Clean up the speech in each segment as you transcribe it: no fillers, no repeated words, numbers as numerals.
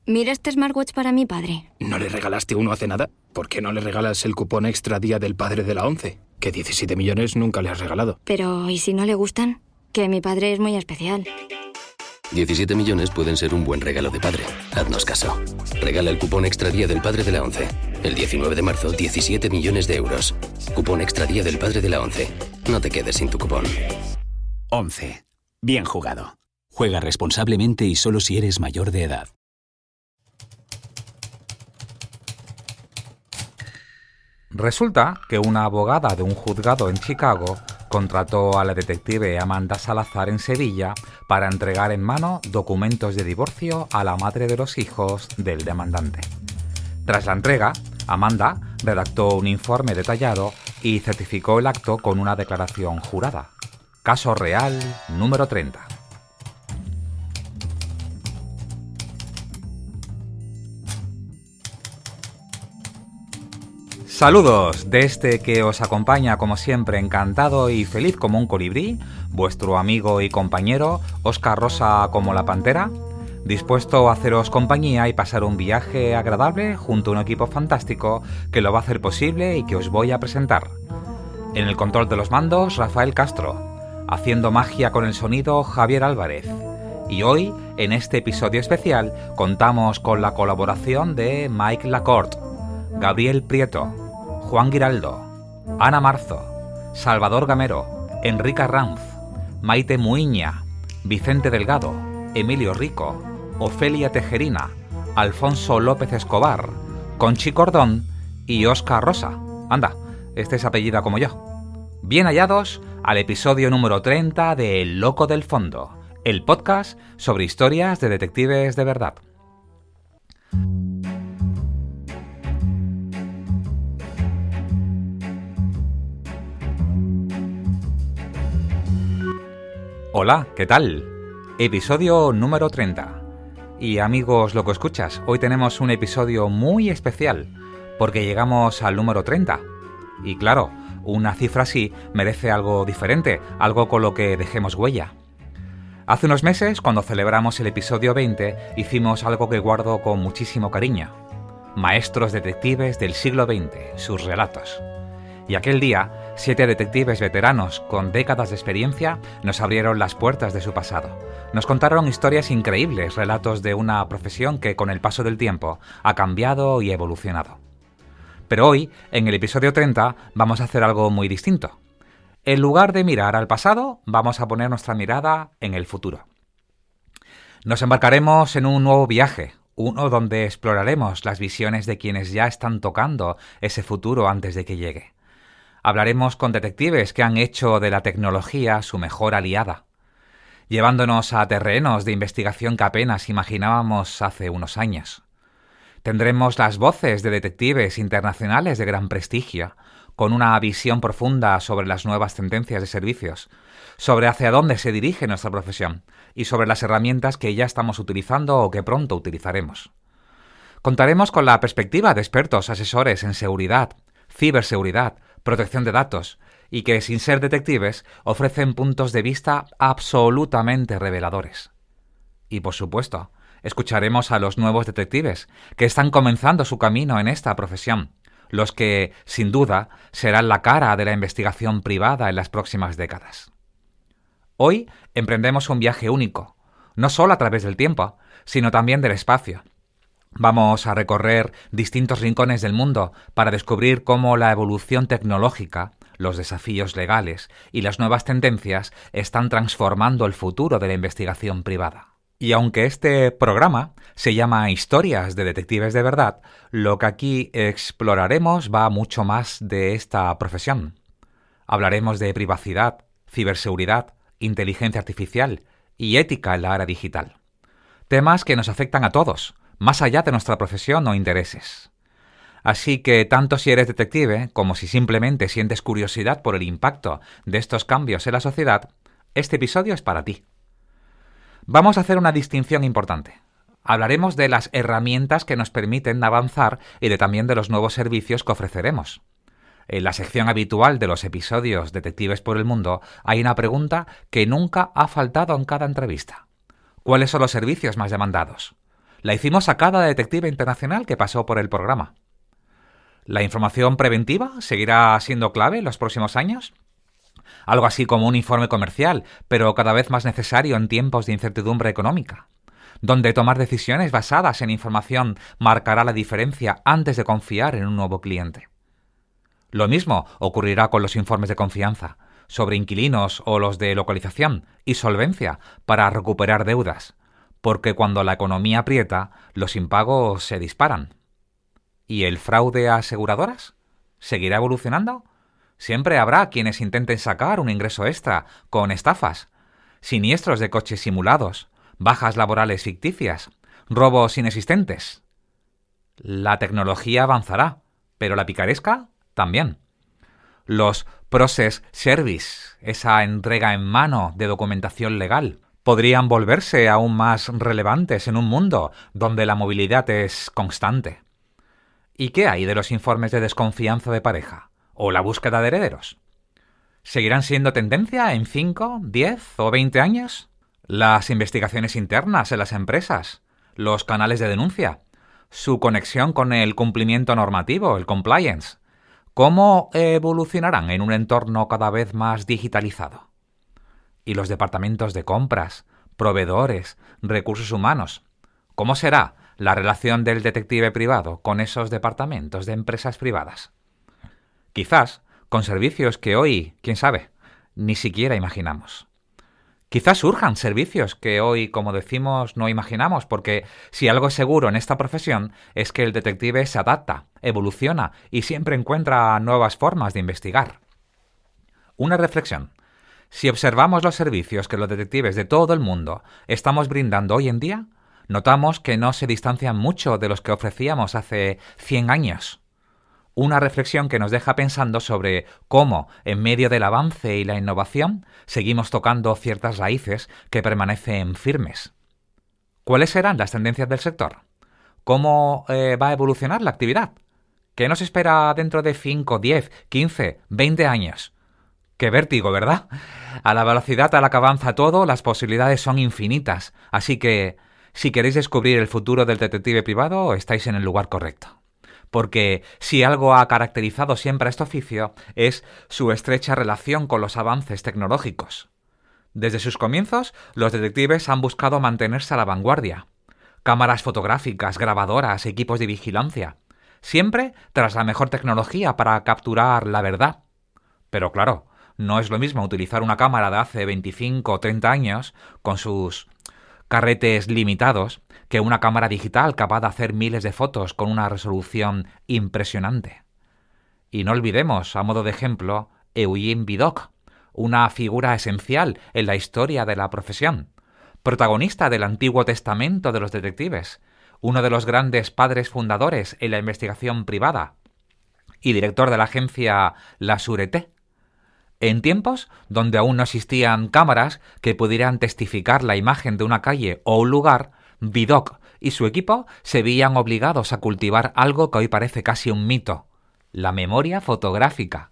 Mira este smartwatch para mi padre. ¿No le regalaste uno hace nada? ¿Por qué no le regalas el cupón extra Día del Padre de la ONCE? Que 17 millones nunca le has regalado. Pero, ¿y si no le gustan? Que mi padre es muy especial. 17 millones pueden ser un buen regalo de padre. Haznos caso. Regala el cupón extra Día del Padre de la ONCE. El 19 de marzo, 17 millones de euros. Cupón extra Día del Padre de la ONCE. No te quedes sin tu cupón. 11. Bien jugado. Juega responsablemente y solo si eres mayor de edad. Resulta que una abogada de un juzgado en Chicago contrató a la detective Amanda Salazar en Sevilla para entregar en mano documentos de divorcio a la madre de los hijos del demandante. Tras la entrega, Amanda redactó un informe detallado y certificó el acto con una declaración jurada. Caso real número 30. Saludos de este que os acompaña como siempre encantado y feliz como un colibrí, vuestro amigo y compañero Óscar Rosa como la pantera, dispuesto a haceros compañía y pasar un viaje agradable junto a un equipo fantástico que lo va a hacer posible y que os voy a presentar. En el control de los mandos, Rafael Castro, haciendo magia con el sonido, Javier Álvarez. Y hoy, en este episodio especial, contamos con la colaboración de Mike Lacorte, Gabriel Prieto, Juan Giraldo, Ana Marzo, Salvador Gamero, Enrique Arranz, Maite Muiña, Vicente Delgado, Emilio Rico, Ofelia Tejerina, Alfonso López Escobar, Conchi Cordón y Óscar Rosa. Anda, este es apellida como yo. Bien hallados al episodio número 30 de El Loco del Fondo, el podcast sobre historias de detectives de verdad. Hola, ¿qué tal? Episodio número 30. Y amigos loco escuchas, hoy tenemos un episodio muy especial, porque llegamos al número 30. Y claro, una cifra así merece algo diferente, algo con lo que dejemos huella. Hace unos meses, cuando celebramos el episodio 20, hicimos algo que guardo con muchísimo cariño. Maestros detectives del siglo XX, sus relatos. Y aquel día, 7 detectives veteranos con décadas de experiencia nos abrieron las puertas de su pasado. Nos contaron historias increíbles, relatos de una profesión que con el paso del tiempo ha cambiado y evolucionado. Pero hoy, en el episodio 30, vamos a hacer algo muy distinto. En lugar de mirar al pasado, vamos a poner nuestra mirada en el futuro. Nos embarcaremos en un nuevo viaje, uno donde exploraremos las visiones de quienes ya están tocando ese futuro antes de que llegue. Hablaremos con detectives que han hecho de la tecnología su mejor aliada, llevándonos a terrenos de investigación que apenas imaginábamos hace unos años. Tendremos las voces de detectives internacionales de gran prestigio, con una visión profunda sobre las nuevas tendencias de servicios, sobre hacia dónde se dirige nuestra profesión y sobre las herramientas que ya estamos utilizando o que pronto utilizaremos. Contaremos con la perspectiva de expertos asesores en seguridad, ciberseguridad, protección de datos, y que, sin ser detectives, ofrecen puntos de vista absolutamente reveladores. Y, por supuesto, escucharemos a los nuevos detectives, que están comenzando su camino en esta profesión, los que, sin duda, serán la cara de la investigación privada en las próximas décadas. Hoy emprendemos un viaje único, no solo a través del tiempo, sino también del espacio. Vamos a recorrer distintos rincones del mundo para descubrir cómo la evolución tecnológica, los desafíos legales y las nuevas tendencias están transformando el futuro de la investigación privada. Y aunque este programa se llama Historias de Detectives de Verdad, lo que aquí exploraremos va mucho más de esta profesión. Hablaremos de privacidad, ciberseguridad, inteligencia artificial y ética en la era digital. Temas que nos afectan a todos, más allá de nuestra profesión o intereses. Así que tanto si eres detective como si simplemente sientes curiosidad por el impacto de estos cambios en la sociedad, este episodio es para ti. Vamos a hacer una distinción importante. Hablaremos de las herramientas que nos permiten avanzar y también de los nuevos servicios que ofreceremos. En la sección habitual de los episodios Detectives por el Mundo hay una pregunta que nunca ha faltado en cada entrevista. ¿Cuáles son los servicios más demandados? La hicimos a cada detective internacional que pasó por el programa. ¿La información preventiva seguirá siendo clave en los próximos años? Algo así como un informe comercial, pero cada vez más necesario en tiempos de incertidumbre económica, donde tomar decisiones basadas en información marcará la diferencia antes de confiar en un nuevo cliente. Lo mismo ocurrirá con los informes de confianza, sobre inquilinos o los de localización y solvencia para recuperar deudas, porque cuando la economía aprieta, los impagos se disparan. ¿Y el fraude a aseguradoras? ¿Seguirá evolucionando? Siempre habrá quienes intenten sacar un ingreso extra con estafas, siniestros de coches simulados, bajas laborales ficticias, robos inexistentes. La tecnología avanzará, pero la picaresca también. Los process service, esa entrega en mano de documentación legal, podrían volverse aún más relevantes en un mundo donde la movilidad es constante. ¿Y qué hay de los informes de desconfianza de pareja? ¿O la búsqueda de herederos? ¿Seguirán siendo tendencia en 5, 10 o 20 años? Las investigaciones internas en las empresas, los canales de denuncia, su conexión con el cumplimiento normativo, el compliance, ¿cómo evolucionarán en un entorno cada vez más digitalizado? ¿Y los departamentos de compras, proveedores, recursos humanos? ¿Cómo será la relación del detective privado con esos departamentos de empresas privadas? Quizás con servicios que hoy, quién sabe, ni siquiera imaginamos. Quizás surjan servicios que hoy, como decimos, no imaginamos, porque si algo es seguro en esta profesión es que el detective se adapta, evoluciona y siempre encuentra nuevas formas de investigar. Una reflexión. Si observamos los servicios que los detectives de todo el mundo estamos brindando hoy en día, notamos que no se distancian mucho de los que ofrecíamos hace 100 años. Una reflexión que nos deja pensando sobre cómo, en medio del avance y la innovación, seguimos tocando ciertas raíces que permanecen firmes. ¿Cuáles serán las tendencias del sector? ¿Cómo va a evolucionar la actividad? ¿Qué nos espera dentro de 5, 10, 15, 20 años? ¡Qué vértigo!, ¿verdad? A la velocidad a la que avanza todo, las posibilidades son infinitas, así que, si queréis descubrir el futuro del detective privado, estáis en el lugar correcto. Porque si algo ha caracterizado siempre a este oficio es su estrecha relación con los avances tecnológicos. Desde sus comienzos, los detectives han buscado mantenerse a la vanguardia. Cámaras fotográficas, grabadoras, equipos de vigilancia. Siempre tras la mejor tecnología para capturar la verdad. Pero claro, no es lo mismo utilizar una cámara de hace 25 o 30 años, con sus carretes limitados, que una cámara digital capaz de hacer miles de fotos con una resolución impresionante. Y no olvidemos, a modo de ejemplo, Eugene Vidocq, una figura esencial en la historia de la profesión, protagonista del Antiguo Testamento de los detectives, uno de los grandes padres fundadores en la investigación privada y director de la agencia La Sûreté. En tiempos donde aún no existían cámaras que pudieran testificar la imagen de una calle o un lugar, Vidocq y su equipo se veían obligados a cultivar algo que hoy parece casi un mito: la memoria fotográfica.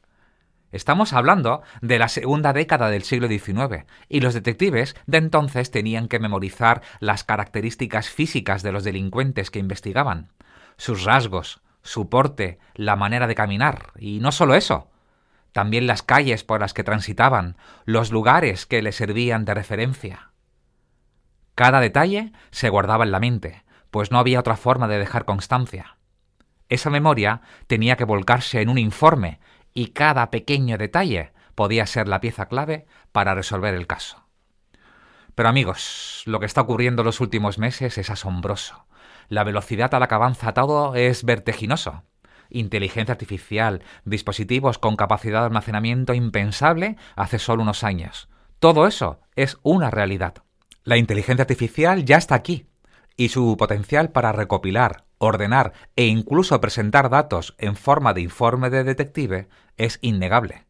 Estamos hablando de la segunda década del siglo XIX, y los detectives de entonces tenían que memorizar las características físicas de los delincuentes que investigaban, sus rasgos, su porte, la manera de caminar, y no solo eso, también las calles por las que transitaban, los lugares que les servían de referencia. Cada detalle se guardaba en la mente, pues no había otra forma de dejar constancia. Esa memoria tenía que volcarse en un informe, y cada pequeño detalle podía ser la pieza clave para resolver el caso. Pero amigos, lo que está ocurriendo en los últimos meses es asombroso. La velocidad a la que avanza todo es vertiginoso. Inteligencia artificial, dispositivos con capacidad de almacenamiento impensable hace solo unos años. Todo eso es una realidad. La inteligencia artificial ya está aquí, y su potencial para recopilar, ordenar e incluso presentar datos en forma de informe de detective es innegable.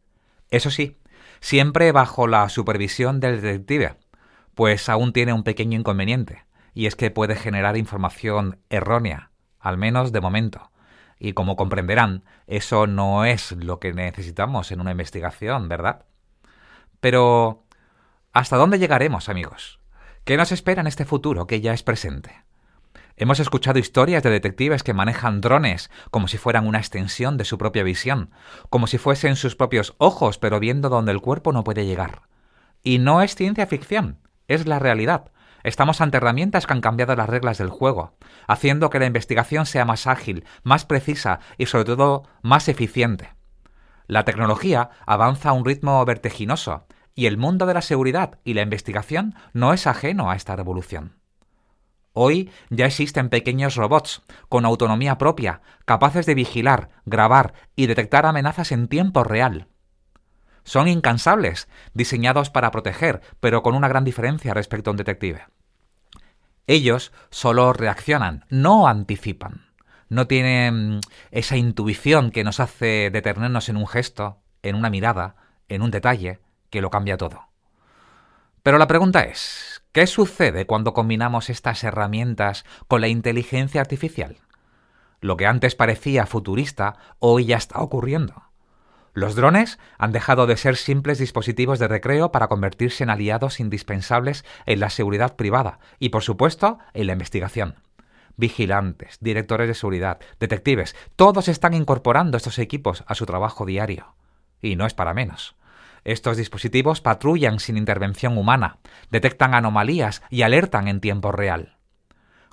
Eso sí, siempre bajo la supervisión del detective, pues aún tiene un pequeño inconveniente, y es que puede generar información errónea, al menos de momento. Y como comprenderán, eso no es lo que necesitamos en una investigación, ¿verdad? Pero, ¿hasta dónde llegaremos, amigos? ¿Qué nos espera en este futuro que ya es presente? Hemos escuchado historias de detectives que manejan drones como si fueran una extensión de su propia visión, como si fuesen sus propios ojos, pero viendo donde el cuerpo no puede llegar. Y no es ciencia ficción, es la realidad. Estamos ante herramientas que han cambiado las reglas del juego, haciendo que la investigación sea más ágil, más precisa y sobre todo más eficiente. La tecnología avanza a un ritmo vertiginoso y el mundo de la seguridad y la investigación no es ajeno a esta revolución. Hoy ya existen pequeños robots con autonomía propia, capaces de vigilar, grabar y detectar amenazas en tiempo real. Son incansables, diseñados para proteger, pero con una gran diferencia respecto a un detective. Ellos solo reaccionan, no anticipan. No tienen esa intuición que nos hace detenernos en un gesto, en una mirada, en un detalle, que lo cambia todo. Pero la pregunta es, ¿qué sucede cuando combinamos estas herramientas con la inteligencia artificial? Lo que antes parecía futurista, hoy ya está ocurriendo. Los drones han dejado de ser simples dispositivos de recreo para convertirse en aliados indispensables en la seguridad privada y, por supuesto, en la investigación. Vigilantes, directores de seguridad, detectives, todos están incorporando estos equipos a su trabajo diario. Y no es para menos. Estos dispositivos patrullan sin intervención humana, detectan anomalías y alertan en tiempo real.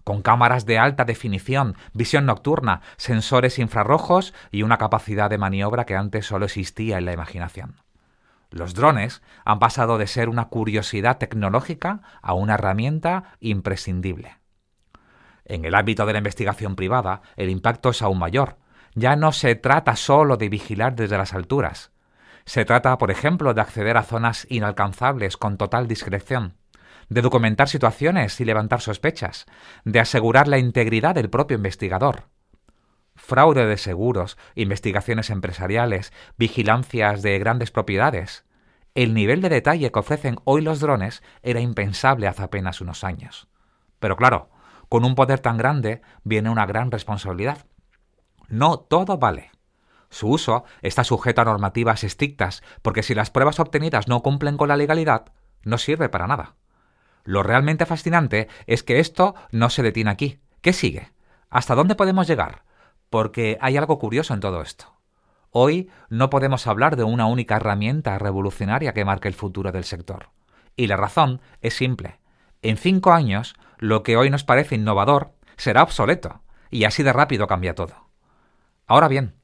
Con cámaras de alta definición, visión nocturna, sensores infrarrojos y una capacidad de maniobra que antes solo existía en la imaginación. Los drones han pasado de ser una curiosidad tecnológica a una herramienta imprescindible. En el ámbito de la investigación privada, el impacto es aún mayor. Ya no se trata solo de vigilar desde las alturas. Se trata, por ejemplo, de acceder a zonas inalcanzables con total discreción, de documentar situaciones y levantar sospechas, de asegurar la integridad del propio investigador. Fraude de seguros, investigaciones empresariales, vigilancias de grandes propiedades. El nivel de detalle que ofrecen hoy los drones era impensable hace apenas unos años. Pero claro, con un poder tan grande viene una gran responsabilidad. No todo vale. Su uso está sujeto a normativas estrictas, porque si las pruebas obtenidas no cumplen con la legalidad, no sirve para nada. Lo realmente fascinante es que esto no se detiene aquí. ¿Qué sigue? ¿Hasta dónde podemos llegar? Porque hay algo curioso en todo esto. Hoy no podemos hablar de una única herramienta revolucionaria que marque el futuro del sector. Y la razón es simple. En 5 años, lo que hoy nos parece innovador será obsoleto, y así de rápido cambia todo. Ahora bien,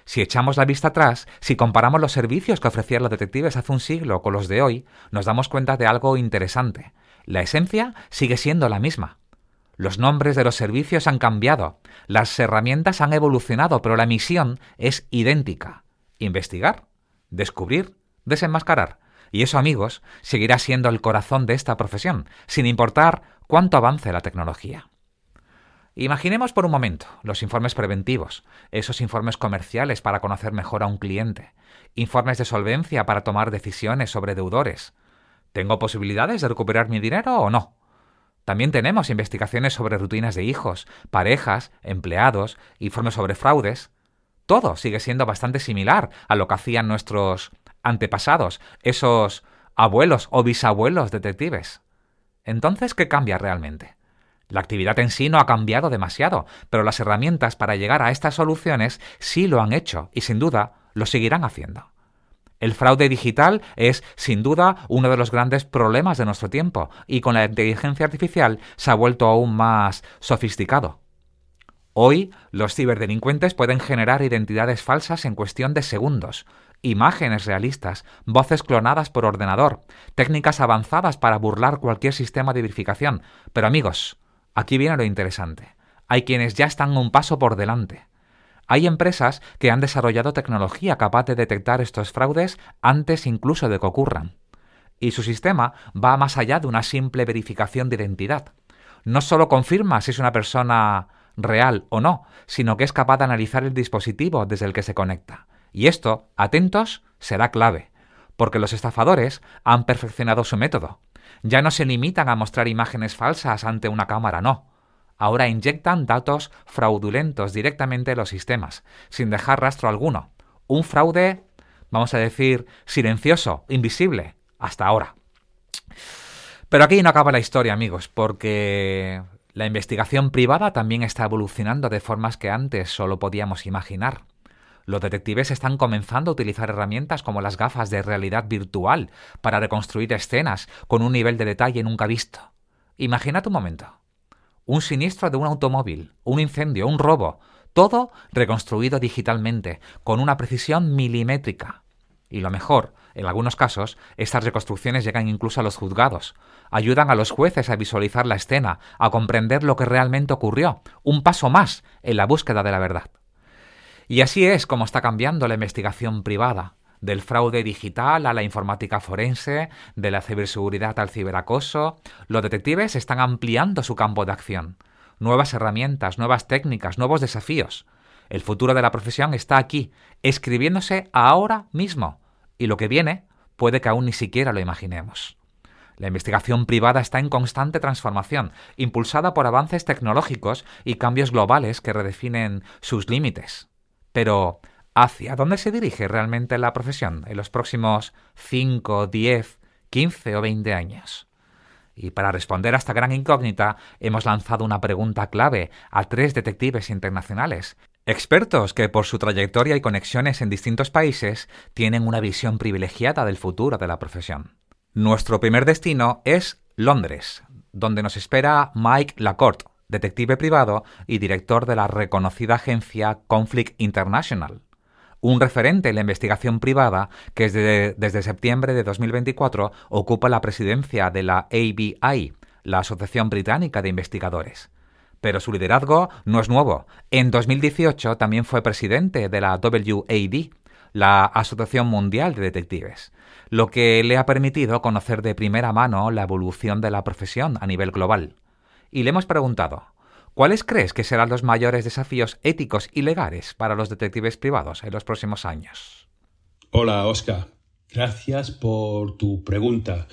si echamos la vista atrás, si comparamos los servicios que ofrecían los detectives hace un siglo con los de hoy, nos damos cuenta de algo interesante. La esencia sigue siendo la misma. Los nombres de los servicios han cambiado, las herramientas han evolucionado, pero la misión es idéntica. Investigar, descubrir, desenmascarar. Y eso, amigos, seguirá siendo el corazón de esta profesión, sin importar cuánto avance la tecnología. Imaginemos por un momento los informes preventivos, esos informes comerciales para conocer mejor a un cliente, informes de solvencia para tomar decisiones sobre deudores. ¿Tengo posibilidades de recuperar mi dinero o no? También tenemos investigaciones sobre rutinas de hijos, parejas, empleados, informes sobre fraudes. Todo sigue siendo bastante similar a lo que hacían nuestros antepasados, esos abuelos o bisabuelos detectives. Entonces, ¿qué cambia realmente? La actividad en sí no ha cambiado demasiado, pero las herramientas para llegar a estas soluciones sí lo han hecho y sin duda lo seguirán haciendo. El fraude digital es, sin duda, uno de los grandes problemas de nuestro tiempo y con la inteligencia artificial se ha vuelto aún más sofisticado. Hoy, los ciberdelincuentes pueden generar identidades falsas en cuestión de segundos, imágenes realistas, voces clonadas por ordenador, técnicas avanzadas para burlar cualquier sistema de verificación. Pero amigos, aquí viene lo interesante. Hay quienes ya están un paso por delante. Hay empresas que han desarrollado tecnología capaz de detectar estos fraudes antes incluso de que ocurran. Y su sistema va más allá de una simple verificación de identidad. No solo confirma si es una persona real o no, sino que es capaz de analizar el dispositivo desde el que se conecta. Y esto, atentos, será clave, porque los estafadores han perfeccionado su método. Ya no se limitan a mostrar imágenes falsas ante una cámara, no. Ahora inyectan datos fraudulentos directamente en los sistemas, sin dejar rastro alguno. Un fraude, vamos a decir, silencioso, invisible, hasta ahora. Pero aquí no acaba la historia, amigos, porque La investigación privada también está evolucionando de formas que antes solo podíamos imaginar. Los detectives están comenzando a utilizar herramientas como las gafas de realidad virtual para reconstruir escenas con un nivel de detalle nunca visto. Imagínate un momento. Un siniestro de un automóvil, un incendio, un robo, todo reconstruido digitalmente, con una precisión milimétrica. Y lo mejor, en algunos casos, estas reconstrucciones llegan incluso a los juzgados. Ayudan a los jueces a visualizar la escena, a comprender lo que realmente ocurrió. Un paso más en la búsqueda de la verdad. Y así es como está cambiando la investigación privada. Del fraude digital a la informática forense, de la ciberseguridad al ciberacoso, los detectives están ampliando su campo de acción. Nuevas herramientas, nuevas técnicas, nuevos desafíos. El futuro de la profesión está aquí, escribiéndose ahora mismo. Y lo que viene puede que aún ni siquiera lo imaginemos. La investigación privada está en constante transformación, impulsada por avances tecnológicos y cambios globales que redefinen sus límites. Pero, ¿hacia dónde se dirige realmente la profesión en los próximos 5, 10, 15 o 20 años? Y para responder a esta gran incógnita, hemos lanzado una pregunta clave a 3 detectives internacionales, expertos que por su trayectoria y conexiones en distintos países tienen una visión privilegiada del futuro de la profesión. Nuestro primer destino es Londres, donde nos espera Mike Lacorte, detective privado y director de la reconocida agencia Conflict International. Un referente en la investigación privada que desde septiembre de 2024 ocupa la presidencia de la ABI, la Asociación Británica de Investigadores. Pero su liderazgo no es nuevo. En 2018 también fue presidente de la WAD, la Asociación Mundial de Detectives, lo que le ha permitido conocer de primera mano la evolución de la profesión a nivel global. Y le hemos preguntado, ¿cuáles crees que serán los mayores desafíos éticos y legales para los detectives privados en los próximos años? Hola, Oscar. Gracias por tu pregunta.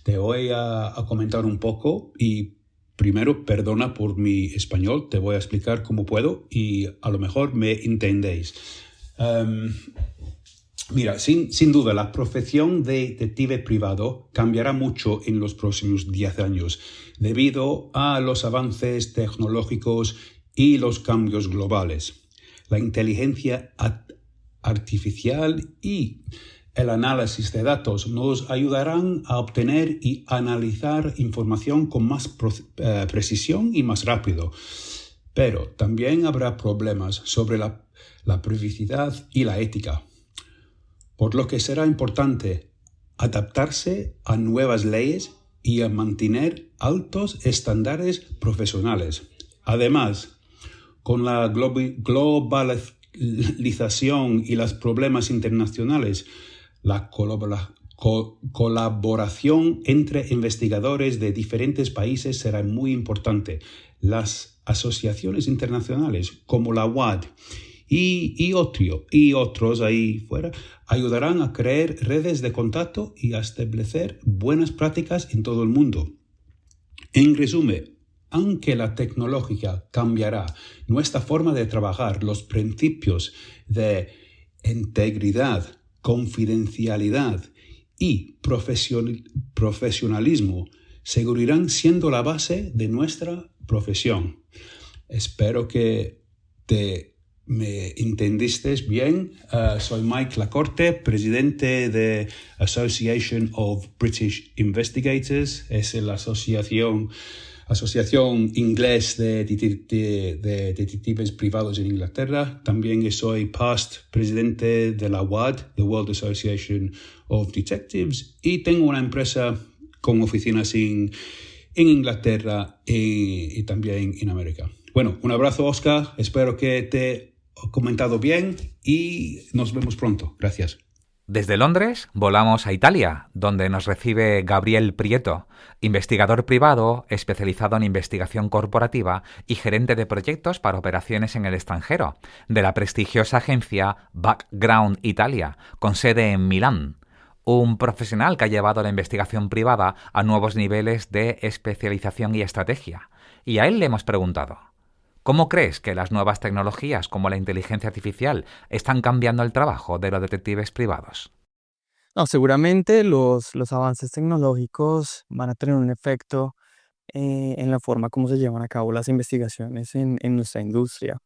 Te voy a comentar un poco y primero, perdona por mi español, te voy a explicar cómo puedo y a lo mejor me entendéis. Mira, sin duda, la profesión de detective privado cambiará mucho en los próximos 10 años debido a los avances tecnológicos y los cambios globales. La inteligencia artificial y el análisis de datos nos ayudarán a obtener y analizar información con más precisión y más rápido. Pero también habrá problemas sobre la privacidad y la ética, por lo que será importante adaptarse a nuevas leyes y a mantener altos estándares profesionales. Además, con la globalización y los problemas internacionales, la colaboración entre investigadores de diferentes países será muy importante. Las asociaciones internacionales como la WAD y otros ahí fuera ayudarán a crear redes de contacto y a establecer buenas prácticas en todo el mundo. En resumen, aunque la tecnología cambiará nuestra forma de trabajar, los principios de integridad, confidencialidad y profesionalismo seguirán siendo la base de nuestra profesión. Espero que me entendiste bien. Soy Mike Lacorte, presidente de Association of British Investigators. Es la asociación inglés de detectives privados en Inglaterra. También soy past presidente de la WAD, the World Association of Detectives, y tengo una empresa con oficinas en Inglaterra y también en América. Bueno, un abrazo, Oscar. Espero que te he comentado bien y nos vemos pronto. Gracias. Desde Londres volamos a Italia, donde nos recibe Gabriel Prieto, investigador privado especializado en investigación corporativa y gerente de proyectos para operaciones en el extranjero, de la prestigiosa agencia Background Italia, con sede en Milán. Un profesional que ha llevado la investigación privada a nuevos niveles de especialización y estrategia. Y a él le hemos preguntado, ¿cómo crees que las nuevas tecnologías como la inteligencia artificial están cambiando el trabajo de los detectives privados? No, seguramente los avances tecnológicos van a tener un efecto en la forma como se llevan a cabo las investigaciones en nuestra industria.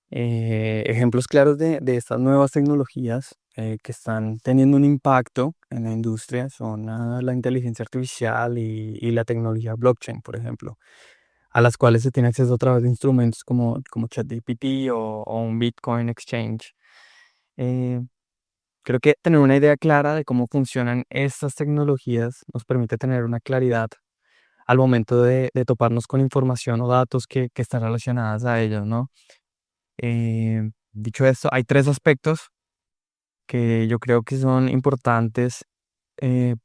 Ejemplos claros de estas nuevas tecnologías que están teniendo un impacto en la industria son la inteligencia artificial y la tecnología blockchain, por ejemplo, a las cuales se tiene acceso a través de instrumentos como ChatGPT o un Bitcoin Exchange. Eh, Creo que tener una idea clara de cómo funcionan estas tecnologías nos permite tener una claridad al momento de toparnos con información o datos que están relacionadas a ellos, ¿no? Dicho esto, hay tres aspectos que yo creo que son importantes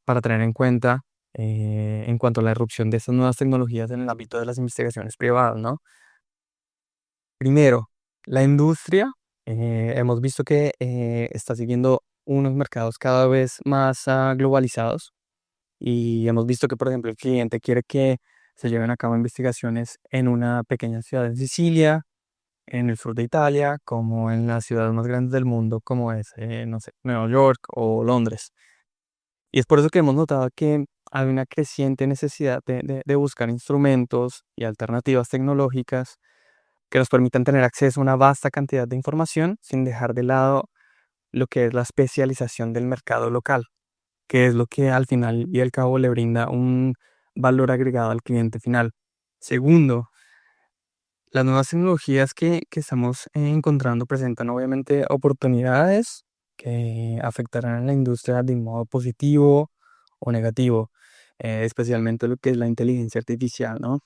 para tener en cuenta en cuanto a la irrupción de estas nuevas tecnologías en el ámbito de las investigaciones privadas, ¿no? Primero, la industria. Hemos visto que está siguiendo unos mercados cada vez más globalizados y hemos visto que, por ejemplo, el cliente quiere que se lleven a cabo investigaciones en una pequeña ciudad en Sicilia, en el sur de Italia, como en las ciudades más grandes del mundo, como es, no sé, Nueva York o Londres. Y es por eso que hemos notado que hay una creciente necesidad de buscar instrumentos y alternativas tecnológicas que nos permitan tener acceso a una vasta cantidad de información sin dejar de lado lo que es la especialización del mercado local, que es lo que al final y al cabo le brinda un valor agregado al cliente final. Segundo, las nuevas tecnologías que estamos encontrando presentan obviamente oportunidades que afectarán a la industria de un modo positivo o negativo, especialmente lo que es la inteligencia artificial, ¿no?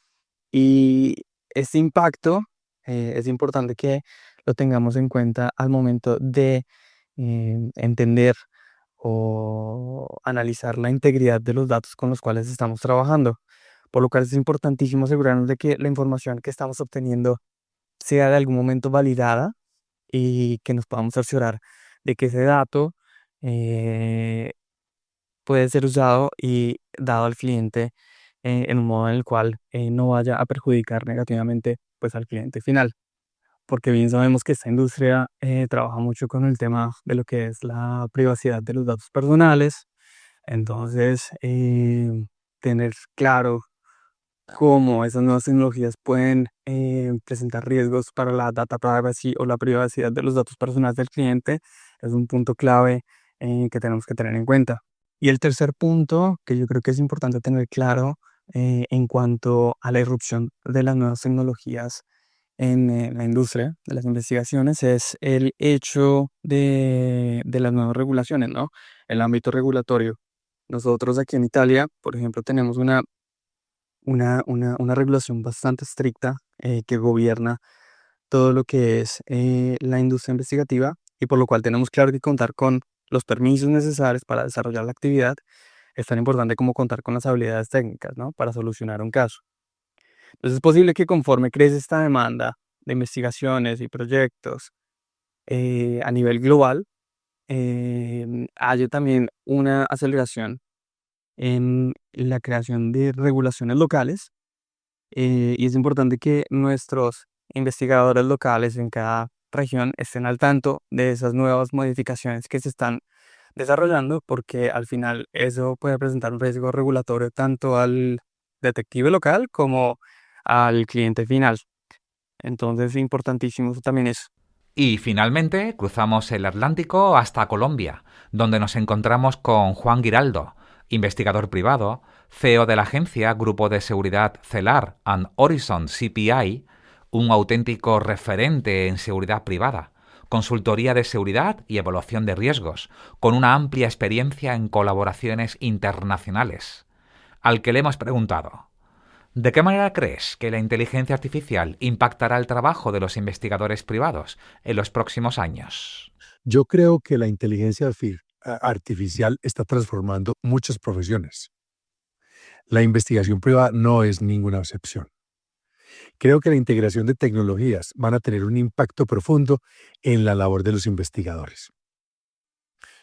Y este impacto es importante que lo tengamos en cuenta al momento de entender o analizar la integridad de los datos con los cuales estamos trabajando. Por lo cual es importantísimo asegurarnos de que la información que estamos obteniendo sea de algún momento validada y que nos podamos cerciorar de que ese dato eh, puede ser usado y dado al cliente en un modo en el cual no vaya a perjudicar negativamente pues al cliente final. Porque bien sabemos que esta industria trabaja mucho con el tema de lo que es la privacidad de los datos personales. Entonces, tener claro cómo esas nuevas tecnologías pueden presentar riesgos para la data privacy o la privacidad de los datos personales del cliente es un punto clave que tenemos que tener en cuenta. Y el tercer punto que yo creo que es importante tener claro en cuanto a la irrupción de las nuevas tecnologías en la industria de las investigaciones es el hecho de las nuevas regulaciones, ¿no? El ámbito regulatorio. Nosotros aquí en Italia, por ejemplo, tenemos una regulación bastante estricta que gobierna todo lo que es la industria investigativa y por lo cual tenemos claro que contar con los permisos necesarios para desarrollar la actividad es tan importante como contar con las habilidades técnicas, ¿no? Para solucionar un caso. Entonces es posible que conforme crece esta demanda de investigaciones y proyectos a nivel global, haya también una aceleración en la creación de regulaciones locales y es importante que nuestros investigadores locales en cada región estén al tanto de esas nuevas modificaciones que se están desarrollando, porque al final eso puede presentar un riesgo regulatorio tanto al detective local como al cliente final. Entonces, importantísimo eso también es. Y finalmente cruzamos el Atlántico hasta Colombia, donde nos encontramos con Juan Giraldo, investigador privado, CEO de la agencia Grupo de Seguridad CELAR and Horizon CPI, un auténtico referente en seguridad privada, consultoría de seguridad y evaluación de riesgos, con una amplia experiencia en colaboraciones internacionales, al que le hemos preguntado: ¿de qué manera crees que la inteligencia artificial impactará el trabajo de los investigadores privados en los próximos años? Yo creo que la inteligencia artificial está transformando muchas profesiones. La investigación privada no es ninguna excepción. Creo que la integración de tecnologías van a tener un impacto profundo en la labor de los investigadores.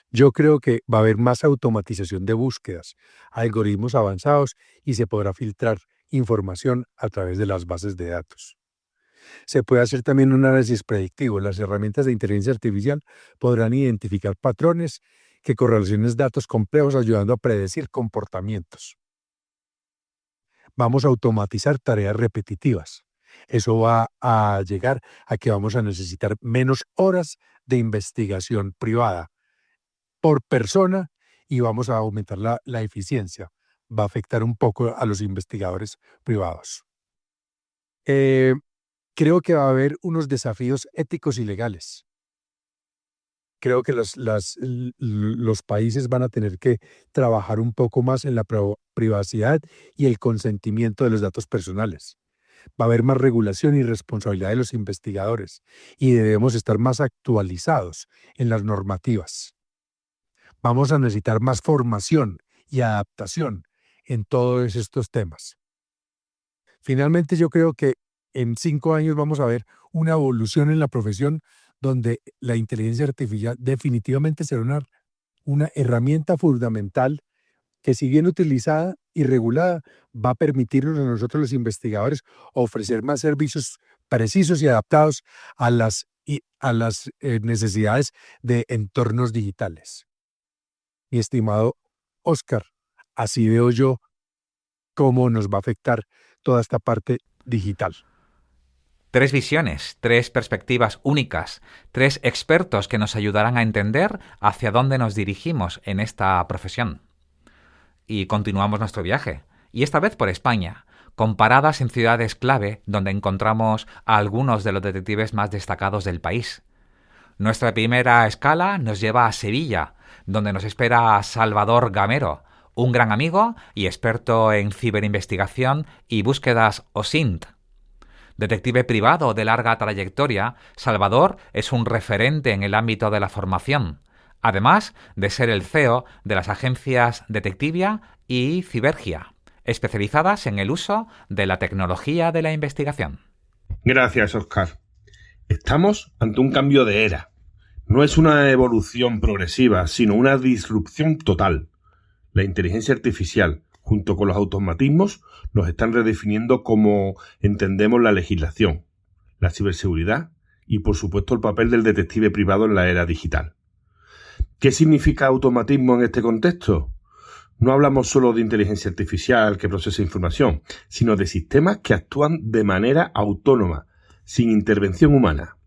Yo creo que va a haber más automatización de búsquedas, algoritmos avanzados y se podrá filtrar información a través de las bases de datos. Se puede hacer también un análisis predictivo. Las herramientas de inteligencia artificial podrán identificar patrones que correlacionen datos complejos ayudando a predecir comportamientos. Vamos a automatizar tareas repetitivas. Eso va a llegar a que vamos a necesitar menos horas de investigación privada por persona y vamos a aumentar la eficiencia. Va a afectar un poco a los investigadores privados. Creo que va a haber unos desafíos éticos y legales. Creo que los países van a tener que trabajar un poco más en la privacidad y el consentimiento de los datos personales. Va a haber más regulación y responsabilidad de los investigadores y debemos estar más actualizados en las normativas. Vamos a necesitar más formación y adaptación en todos estos temas. Finalmente, yo creo que en 5 años vamos a ver una evolución en la profesión donde la inteligencia artificial definitivamente será una herramienta fundamental que, si bien utilizada y regulada, va a permitirnos a nosotros los investigadores ofrecer más servicios precisos y adaptados a las necesidades de entornos digitales. Mi estimado Oscar, así veo yo cómo nos va a afectar toda esta parte digital. 3 visiones, 3 perspectivas únicas, 3 expertos que nos ayudarán a entender hacia dónde nos dirigimos en esta profesión. Y continuamos nuestro viaje, y esta vez por España, con paradas en ciudades clave donde encontramos a algunos de los detectives más destacados del país. Nuestra primera escala nos lleva a Sevilla, donde nos espera Salvador Gamero, un gran amigo y experto en ciberinvestigación y búsquedas OSINT. Detective privado de larga trayectoria, Salvador es un referente en el ámbito de la formación, además de ser el CEO de las agencias Detectivia y Cibergia, especializadas en el uso de la tecnología de la investigación. Gracias, Óscar. Estamos ante un cambio de era. No es una evolución progresiva, sino una disrupción total. La inteligencia artificial, junto con los automatismos, nos están redefiniendo cómo entendemos la legislación, la ciberseguridad y, por supuesto, el papel del detective privado en la era digital. ¿Qué significa automatismo en este contexto? No hablamos solo de inteligencia artificial que procesa información, sino de sistemas que actúan de manera autónoma, sin intervención humana.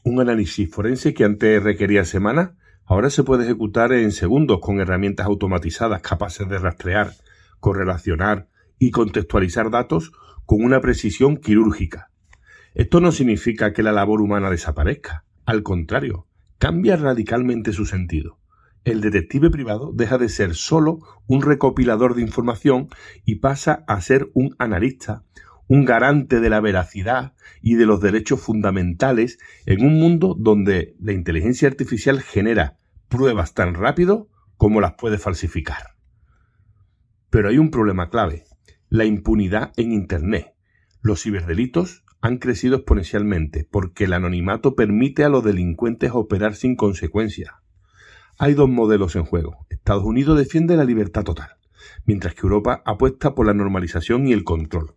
Un análisis forense que antes requería semanas, ahora se puede ejecutar en segundos con herramientas automatizadas capaces de rastrear, correlacionar y contextualizar datos con una precisión quirúrgica. Esto no significa que la labor humana desaparezca. Al contrario, cambia radicalmente su sentido. El detective privado deja de ser solo un recopilador de información y pasa a ser un analista, un garante de la veracidad y de los derechos fundamentales en un mundo donde la inteligencia artificial genera pruebas tan rápido como las puede falsificar. Pero hay un problema clave: la impunidad en Internet. Los ciberdelitos han crecido exponencialmente porque el anonimato permite a los delincuentes operar sin consecuencias. Hay 2 modelos en juego. Estados Unidos defiende la libertad total, mientras que Europa apuesta por la normalización y el control.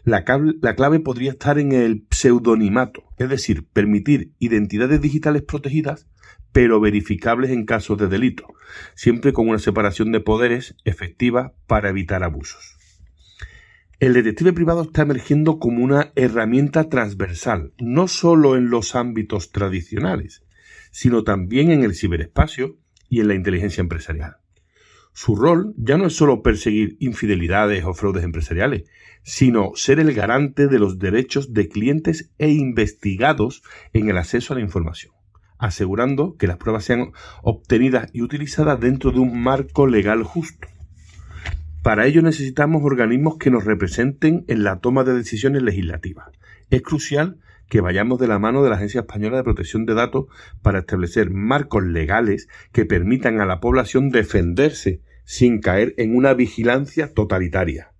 La clave podría estar en el pseudonimato, es decir, permitir identidades digitales protegidas, pero verificables en casos de delito, siempre con una separación de poderes efectiva para evitar abusos. El detective privado está emergiendo como una herramienta transversal, no solo en los ámbitos tradicionales, sino también en el ciberespacio y en la inteligencia empresarial. Su rol ya no es solo perseguir infidelidades o fraudes empresariales, sino ser el garante de los derechos de clientes e investigados en el acceso a la información, asegurando que las pruebas sean obtenidas y utilizadas dentro de un marco legal justo. Para ello necesitamos organismos que nos representen en la toma de decisiones legislativas. Es crucial que vayamos de la mano de la Agencia Española de Protección de Datos para establecer marcos legales que permitan a la población defenderse sin caer en una vigilancia totalitaria.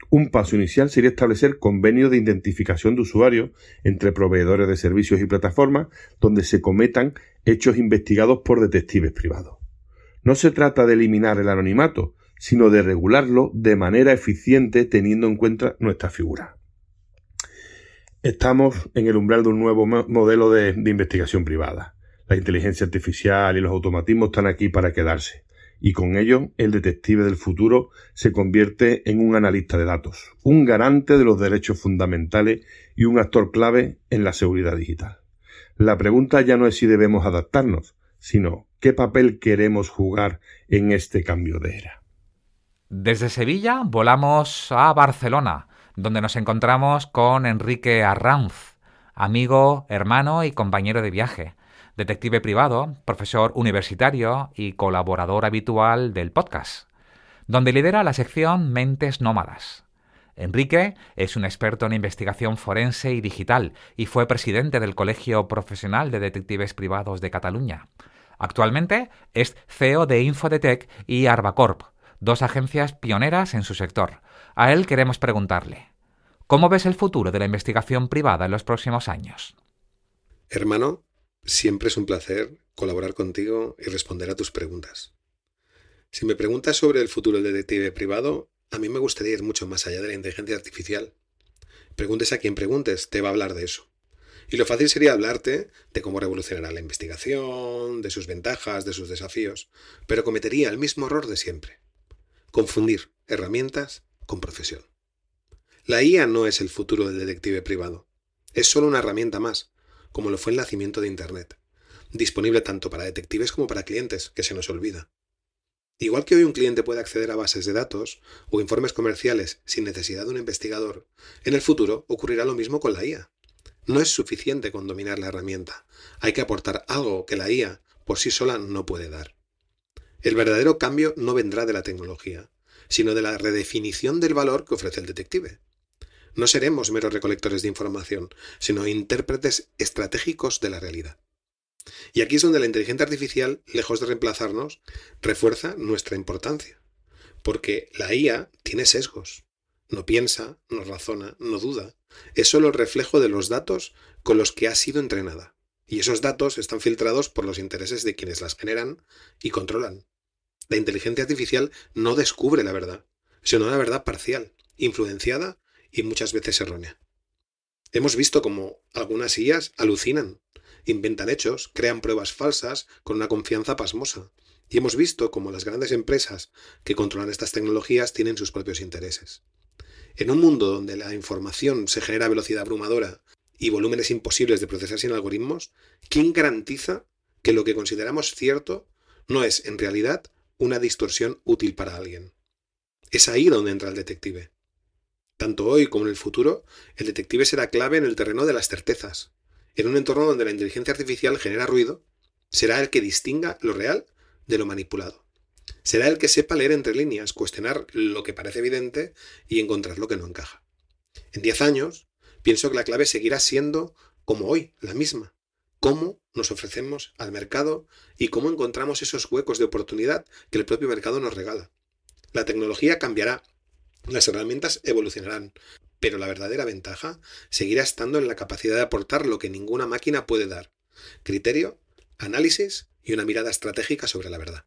Un paso inicial sería establecer convenios de identificación de usuarios entre proveedores de servicios y plataformas donde se cometan hechos investigados por detectives privados. No se trata de eliminar el anonimato, sino de regularlo de manera eficiente teniendo en cuenta nuestra figura. Estamos en el umbral de un nuevo modelo de investigación privada. La inteligencia artificial y los automatismos están aquí para quedarse. y con ello el detective del futuro se convierte en un analista de datos, un garante de los derechos fundamentales y un actor clave en la seguridad digital. La pregunta ya no es si debemos adaptarnos, sino qué papel queremos jugar en este cambio de era. Desde Sevilla volamos a Barcelona, donde nos encontramos con Enrique Arranz, amigo, hermano y compañero de viaje, detective privado, profesor universitario y colaborador habitual del podcast, donde lidera la sección Mentes Nómadas. Enrique es un experto en investigación forense y digital y fue presidente del Colegio Profesional de Detectives Privados de Cataluña. Actualmente es CEO de Infodetec y Arbacorp, dos agencias pioneras en su sector. A él queremos preguntarle, ¿cómo ves el futuro de la investigación privada en los próximos años? Hermano, siempre es un placer colaborar contigo y responder a tus preguntas. Si me preguntas sobre el futuro del detective privado, a mí me gustaría ir mucho más allá de la inteligencia artificial. Preguntes a quien preguntes, te va a hablar de eso. Y lo fácil sería hablarte de cómo revolucionará la investigación, de sus ventajas, de sus desafíos, pero cometería el mismo error de siempre: confundir herramientas con profesión. La IA no es el futuro del detective privado. Es solo una herramienta más, como lo fue el nacimiento de Internet, disponible tanto para detectives como para clientes, que se nos olvida. Igual que hoy un cliente puede acceder a bases de datos o informes comerciales sin necesidad de un investigador, en el futuro ocurrirá lo mismo con la IA. No es suficiente con dominar la herramienta, hay que aportar algo que la IA por sí sola no puede dar. El verdadero cambio no vendrá de la tecnología, sino de la redefinición del valor que ofrece el detective. No seremos meros recolectores de información, sino intérpretes estratégicos de la realidad. Y aquí es donde la inteligencia artificial, lejos de reemplazarnos, refuerza nuestra importancia. Porque la IA tiene sesgos. No piensa, no razona, no duda. Es solo el reflejo de los datos con los que ha sido entrenada. Y esos datos están filtrados por los intereses de quienes las generan y controlan. La inteligencia artificial no descubre la verdad, sino una verdad parcial, influenciada y muchas veces errónea. Hemos visto cómo algunas IAs alucinan, inventan hechos, crean pruebas falsas con una confianza pasmosa. Y hemos visto cómo las grandes empresas que controlan estas tecnologías tienen sus propios intereses. En un mundo donde la información se genera a velocidad abrumadora y volúmenes imposibles de procesar sin algoritmos, ¿quién garantiza que lo que consideramos cierto no es, en realidad, una distorsión útil para alguien? Es ahí donde entra el detective. Tanto hoy como en el futuro, el detective será clave en el terreno de las certezas. En un entorno donde la inteligencia artificial genera ruido, será el que distinga lo real de lo manipulado. Será el que sepa leer entre líneas, cuestionar lo que parece evidente y encontrar lo que no encaja. En 10 años, pienso que la clave seguirá siendo, como hoy, la misma: cómo nos ofrecemos al mercado y cómo encontramos esos huecos de oportunidad que el propio mercado nos regala. La tecnología cambiará, las herramientas evolucionarán, pero la verdadera ventaja seguirá estando en la capacidad de aportar lo que ninguna máquina puede dar: criterio, análisis y una mirada estratégica sobre la verdad.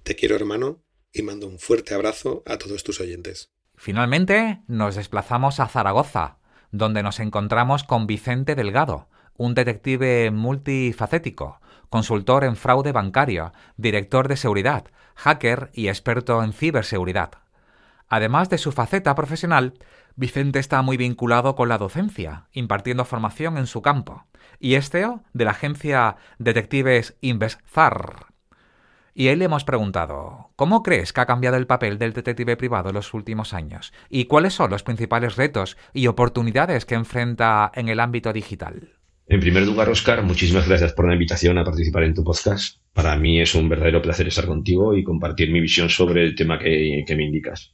Te quiero, hermano, y mando un fuerte abrazo a todos tus oyentes. Finalmente, nos desplazamos a Zaragoza, donde nos encontramos con Vicente Delgado, un detective multifacético, consultor en fraude bancario, director de seguridad, hacker y experto en ciberseguridad. Además de su faceta profesional, Vicente está muy vinculado con la docencia, impartiendo formación en su campo, y es CEO de la agencia Detectives Investzar. Y a él le hemos preguntado, ¿cómo crees que ha cambiado el papel del detective privado en los últimos años? ¿Y cuáles son los principales retos y oportunidades que enfrenta en el ámbito digital? En primer lugar, Óscar, muchísimas gracias por la invitación a participar en tu podcast. Para mí es un verdadero placer estar contigo y compartir mi visión sobre el tema que me indicas.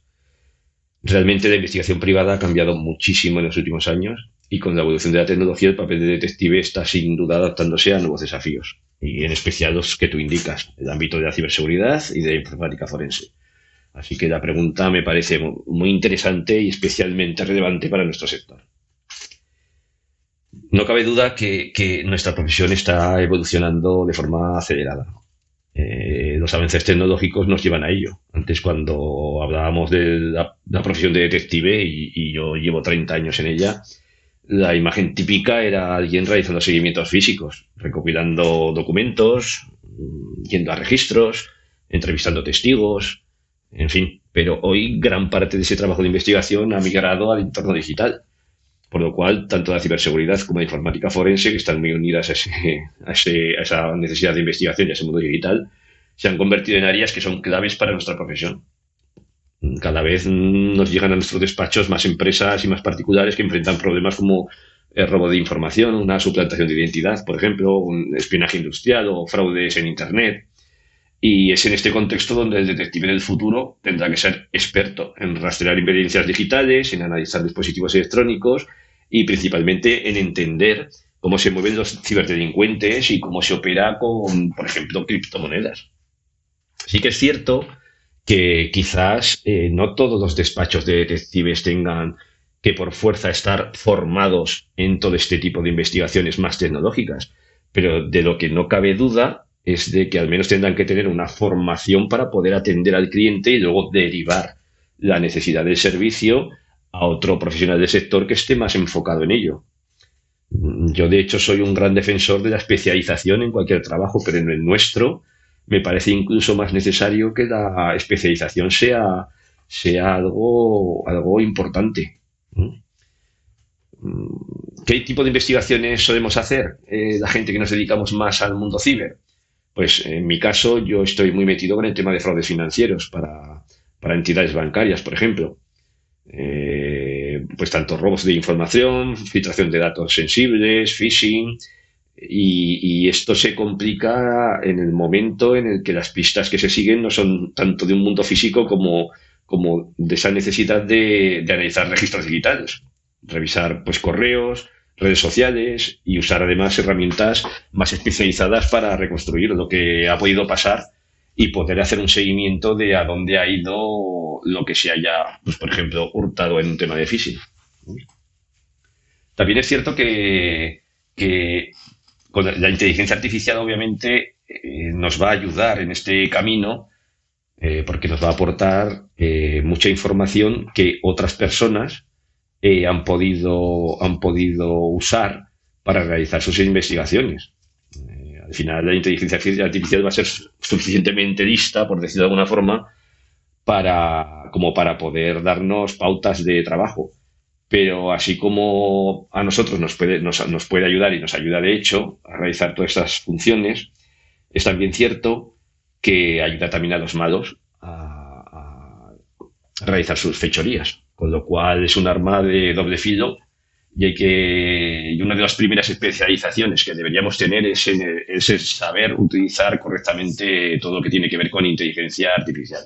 Realmente la investigación privada ha cambiado muchísimo en los últimos años y con la evolución de la tecnología el papel de detective está sin duda adaptándose a nuevos desafíos, y en especial los que tú indicas, el ámbito de la ciberseguridad y de la informática forense. Así que la pregunta me parece muy interesante y especialmente relevante para nuestro sector. No cabe duda que nuestra profesión está evolucionando de forma acelerada. Los avances tecnológicos nos llevan a ello. Antes, cuando hablábamos de la profesión de detective, y yo llevo 30 años en ella, la imagen típica era alguien realizando seguimientos físicos, recopilando documentos, yendo a registros, entrevistando testigos, en fin. Pero hoy gran parte de ese trabajo de investigación ha migrado al entorno digital. Por lo cual, tanto la ciberseguridad como la informática forense, que están muy unidas a esa necesidad de investigación y a ese mundo digital, se han convertido en áreas que son claves para nuestra profesión. Cada vez nos llegan a nuestros despachos más empresas y más particulares que enfrentan problemas como el robo de información, una suplantación de identidad, por ejemplo, un espionaje industrial o fraudes en Internet. Y es en este contexto donde el detective del futuro tendrá que ser experto en rastrear evidencias digitales, en analizar dispositivos electrónicos y principalmente en entender cómo se mueven los ciberdelincuentes y cómo se opera con, por ejemplo, criptomonedas. Sí que es cierto que quizás no todos los despachos de detectives tengan que por fuerza estar formados en todo este tipo de investigaciones más tecnológicas, pero de lo que no cabe duda es de que al menos tendrán que tener una formación para poder atender al cliente y luego derivar la necesidad del servicio a otro profesional del sector que esté más enfocado en ello. Yo, de hecho, soy un gran defensor de la especialización en cualquier trabajo, pero en el nuestro me parece incluso más necesario que la especialización sea algo importante. ¿Qué tipo de investigaciones solemos hacer la gente que nos dedicamos más al mundo ciber? Pues en mi caso yo estoy muy metido con el tema de fraudes financieros para entidades bancarias, por ejemplo. Pues tanto robos de información, filtración de datos sensibles, phishing, y esto se complica en el momento en el que las pistas que se siguen no son tanto de un mundo físico como de esa necesidad de analizar registros digitales, revisar pues correos, redes sociales y usar además herramientas más especializadas para reconstruir lo que ha podido pasar y poder hacer un seguimiento de a dónde ha ido lo que se haya, pues por ejemplo, hurtado en un tema de phishing. También es cierto que con la inteligencia artificial obviamente nos va a ayudar en este camino porque nos va a aportar mucha información que otras personas han podido usar para realizar sus investigaciones. Al final la inteligencia artificial va a ser suficientemente lista, por decirlo de alguna forma, como para poder darnos pautas de trabajo. Pero así como a nosotros nos puede ayudar y nos ayuda de hecho a realizar todas estas funciones, es también cierto que ayuda también a los malos a realizar sus fechorías, con lo cual es un arma de doble filo y una de las primeras especializaciones que deberíamos tener es el saber utilizar correctamente todo lo que tiene que ver con inteligencia artificial.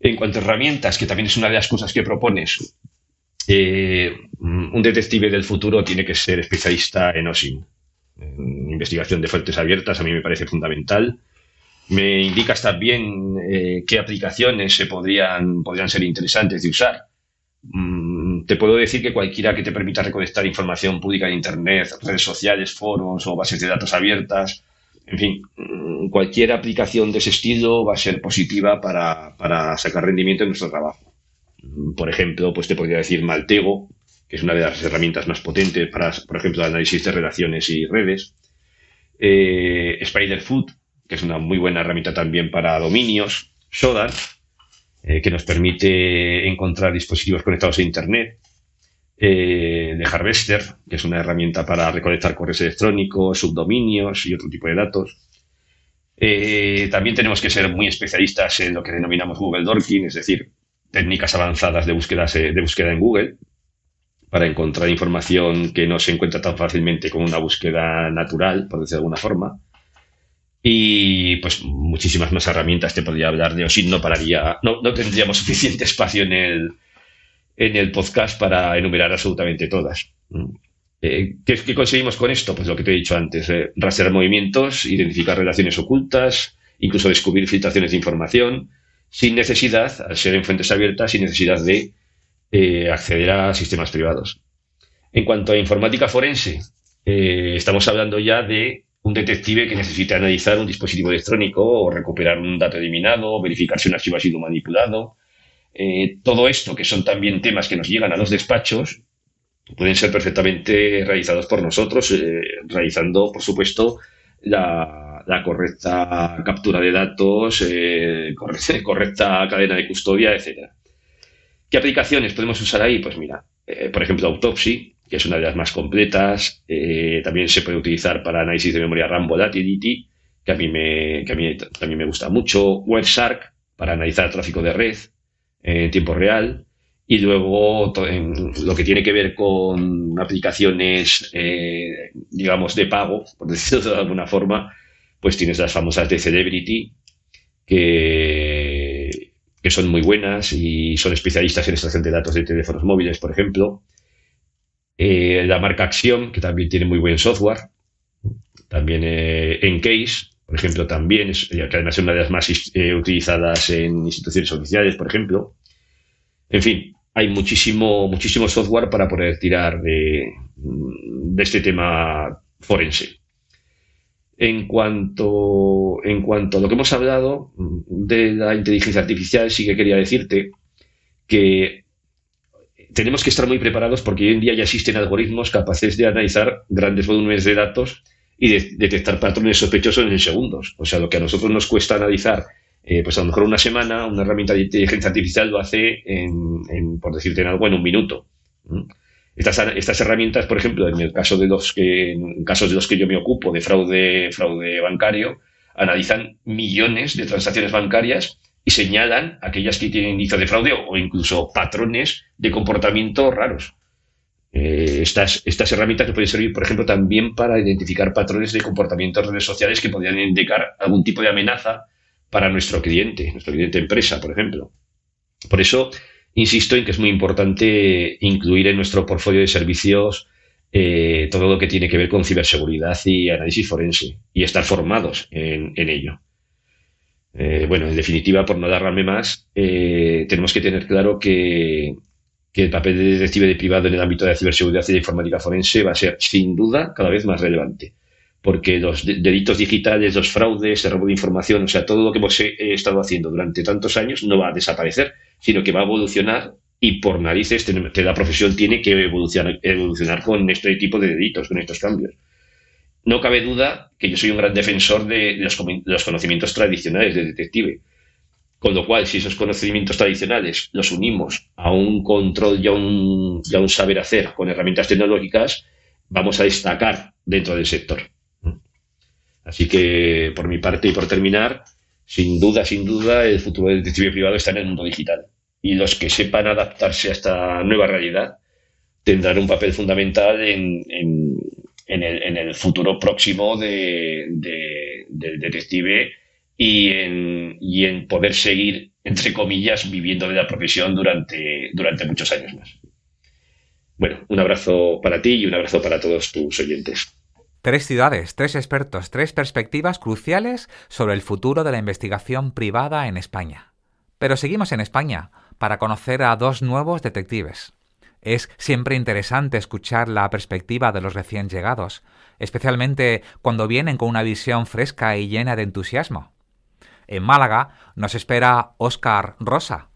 En cuanto a herramientas, que también es una de las cosas que propones, un detective del futuro tiene que ser especialista en OSINT. Investigación de fuentes abiertas a mí me parece fundamental. Me indicas también qué aplicaciones podrían ser interesantes de usar. Te puedo decir que cualquiera que te permita recolectar información pública de Internet, redes sociales, foros o bases de datos abiertas, en fin, cualquier aplicación de ese estilo va a ser positiva para sacar rendimiento en nuestro trabajo. Por ejemplo, pues te podría decir Maltego, que es una de las herramientas más potentes para, por ejemplo, el análisis de relaciones y redes. Spiderfoot, que es una muy buena herramienta también para dominios. Shodan, que nos permite encontrar dispositivos conectados a Internet. De Harvester, que es una herramienta para recolectar correos electrónicos, subdominios y otro tipo de datos. También tenemos que ser muy especialistas en lo que denominamos Google Dorking, es decir, técnicas avanzadas de búsqueda en Google para encontrar información que no se encuentra tan fácilmente con una búsqueda natural, por decirlo de alguna forma. Y pues muchísimas más herramientas. Te podría hablar de OSINT, no tendríamos suficiente espacio en el podcast para enumerar absolutamente todas. ¿Qué conseguimos con esto? Pues lo que te he dicho antes, rastrear movimientos, identificar relaciones ocultas, incluso descubrir filtraciones de información, sin necesidad, al ser en fuentes abiertas, sin necesidad de acceder a sistemas privados. En cuanto a informática forense, estamos hablando ya de un detective que necesita analizar un dispositivo electrónico o recuperar un dato eliminado, verificar si un archivo ha sido manipulado. Todo esto, que son también temas que nos llegan a los despachos, pueden ser perfectamente realizados por nosotros, realizando, por supuesto, la la correcta captura de datos, correcta cadena de custodia, etcétera. ¿Qué aplicaciones podemos usar ahí? Pues mira, por ejemplo, Autopsy, que es una de las más completas. También se puede utilizar para análisis de memoria RAM Volatility, que a mí también me gusta mucho. WebShark, para analizar tráfico de red en tiempo real. Y luego, en lo que tiene que ver con aplicaciones, digamos, de pago, por decirlo de alguna forma, pues tienes las famosas de Celebrity, que son muy buenas y son especialistas en extracción de datos de teléfonos móviles, por ejemplo. La marca Acxiom, que también tiene muy buen software. También Encase, por ejemplo, también, que además es una de las más utilizadas en instituciones oficiales, por ejemplo. En fin, hay muchísimo software para poder tirar de este tema forense. En cuanto a lo que hemos hablado de la inteligencia artificial, sí que quería decirte que tenemos que estar muy preparados porque hoy en día ya existen algoritmos capaces de analizar grandes volúmenes de datos y de detectar patrones sospechosos en segundos. O sea, lo que a nosotros nos cuesta analizar, pues a lo mejor una semana, una herramienta de inteligencia artificial lo hace por decirte en algo, en un minuto. Estas herramientas, por ejemplo, en casos de los que yo me ocupo de fraude bancario, analizan millones de transacciones bancarias y señalan aquellas que tienen indicios de fraude o incluso patrones de comportamiento raros. Estas herramientas nos pueden servir, por ejemplo, también para identificar patrones de comportamiento en redes sociales que podrían indicar algún tipo de amenaza para nuestro cliente empresa, por ejemplo. Por eso insisto en que es muy importante incluir en nuestro portfolio de servicios todo lo que tiene que ver con ciberseguridad y análisis forense y estar formados en ello. Bueno, en definitiva, por no alargarme más, tenemos que tener claro que el papel de detective de privado en el ámbito de la ciberseguridad y la informática forense va a ser, sin duda, cada vez más relevante. Porque los delitos digitales, los fraudes, el robo de información, o sea, todo lo que hemos estado haciendo durante tantos años no va a desaparecer, sino que va a evolucionar y por narices la profesión tiene que evolucionar con este tipo de delitos, con estos cambios. No cabe duda que yo soy un gran defensor de los conocimientos tradicionales de detective. Con lo cual, si esos conocimientos tradicionales los unimos a un control y a un saber hacer con herramientas tecnológicas, vamos a destacar dentro del sector. Así que, por mi parte y por terminar, sin duda, el futuro del detective privado está en el mundo digital. Y los que sepan adaptarse a esta nueva realidad tendrán un papel fundamental en el futuro próximo del detective y en poder seguir, entre comillas, viviendo de la profesión durante muchos años más. Bueno, un abrazo para ti y un abrazo para todos tus oyentes. 3 ciudades, 3 expertos, 3 perspectivas cruciales sobre el futuro de la investigación privada en España. Pero seguimos en España para conocer a 2 nuevos detectives. Es siempre interesante escuchar la perspectiva de los recién llegados, especialmente cuando vienen con una visión fresca y llena de entusiasmo. En Málaga nos espera Óscar Rosa,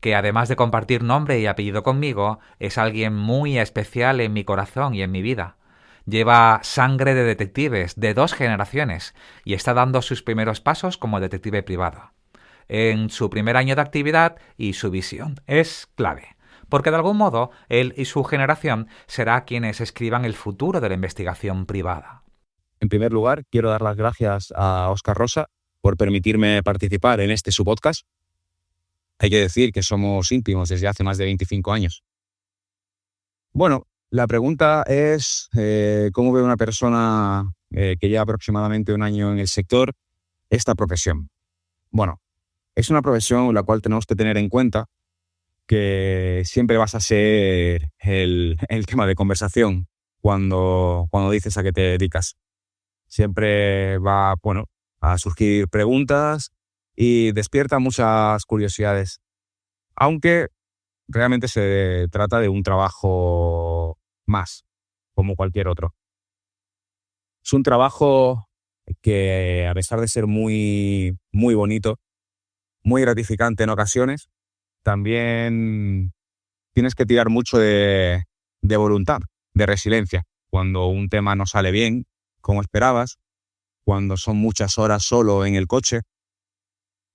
que además de compartir nombre y apellido conmigo, es alguien muy especial en mi corazón y en mi vida. Lleva sangre de detectives de 2 generaciones y está dando sus primeros pasos como detective privado. En su primer año de actividad y su visión es clave, porque de algún modo él y su generación será quienes escriban el futuro de la investigación privada. En primer lugar, quiero dar las gracias a Óscar Rosa por permitirme participar en su podcast. Hay que decir que somos íntimos desde hace más de 25 años. Bueno, la pregunta es ¿cómo ve una persona que lleva aproximadamente un año en el sector esta profesión? Bueno, es una profesión la cual tenemos que tener en cuenta que siempre vas a ser el tema de conversación cuando dices a qué te dedicas. Siempre va, a surgir preguntas y despierta muchas curiosidades. Aunque realmente se trata de un trabajo más, como cualquier otro. Es un trabajo que, a pesar de ser muy, muy bonito, muy gratificante en ocasiones, también tienes que tirar mucho de voluntad, de resiliencia. Cuando un tema no sale bien, como esperabas, cuando son muchas horas solo en el coche.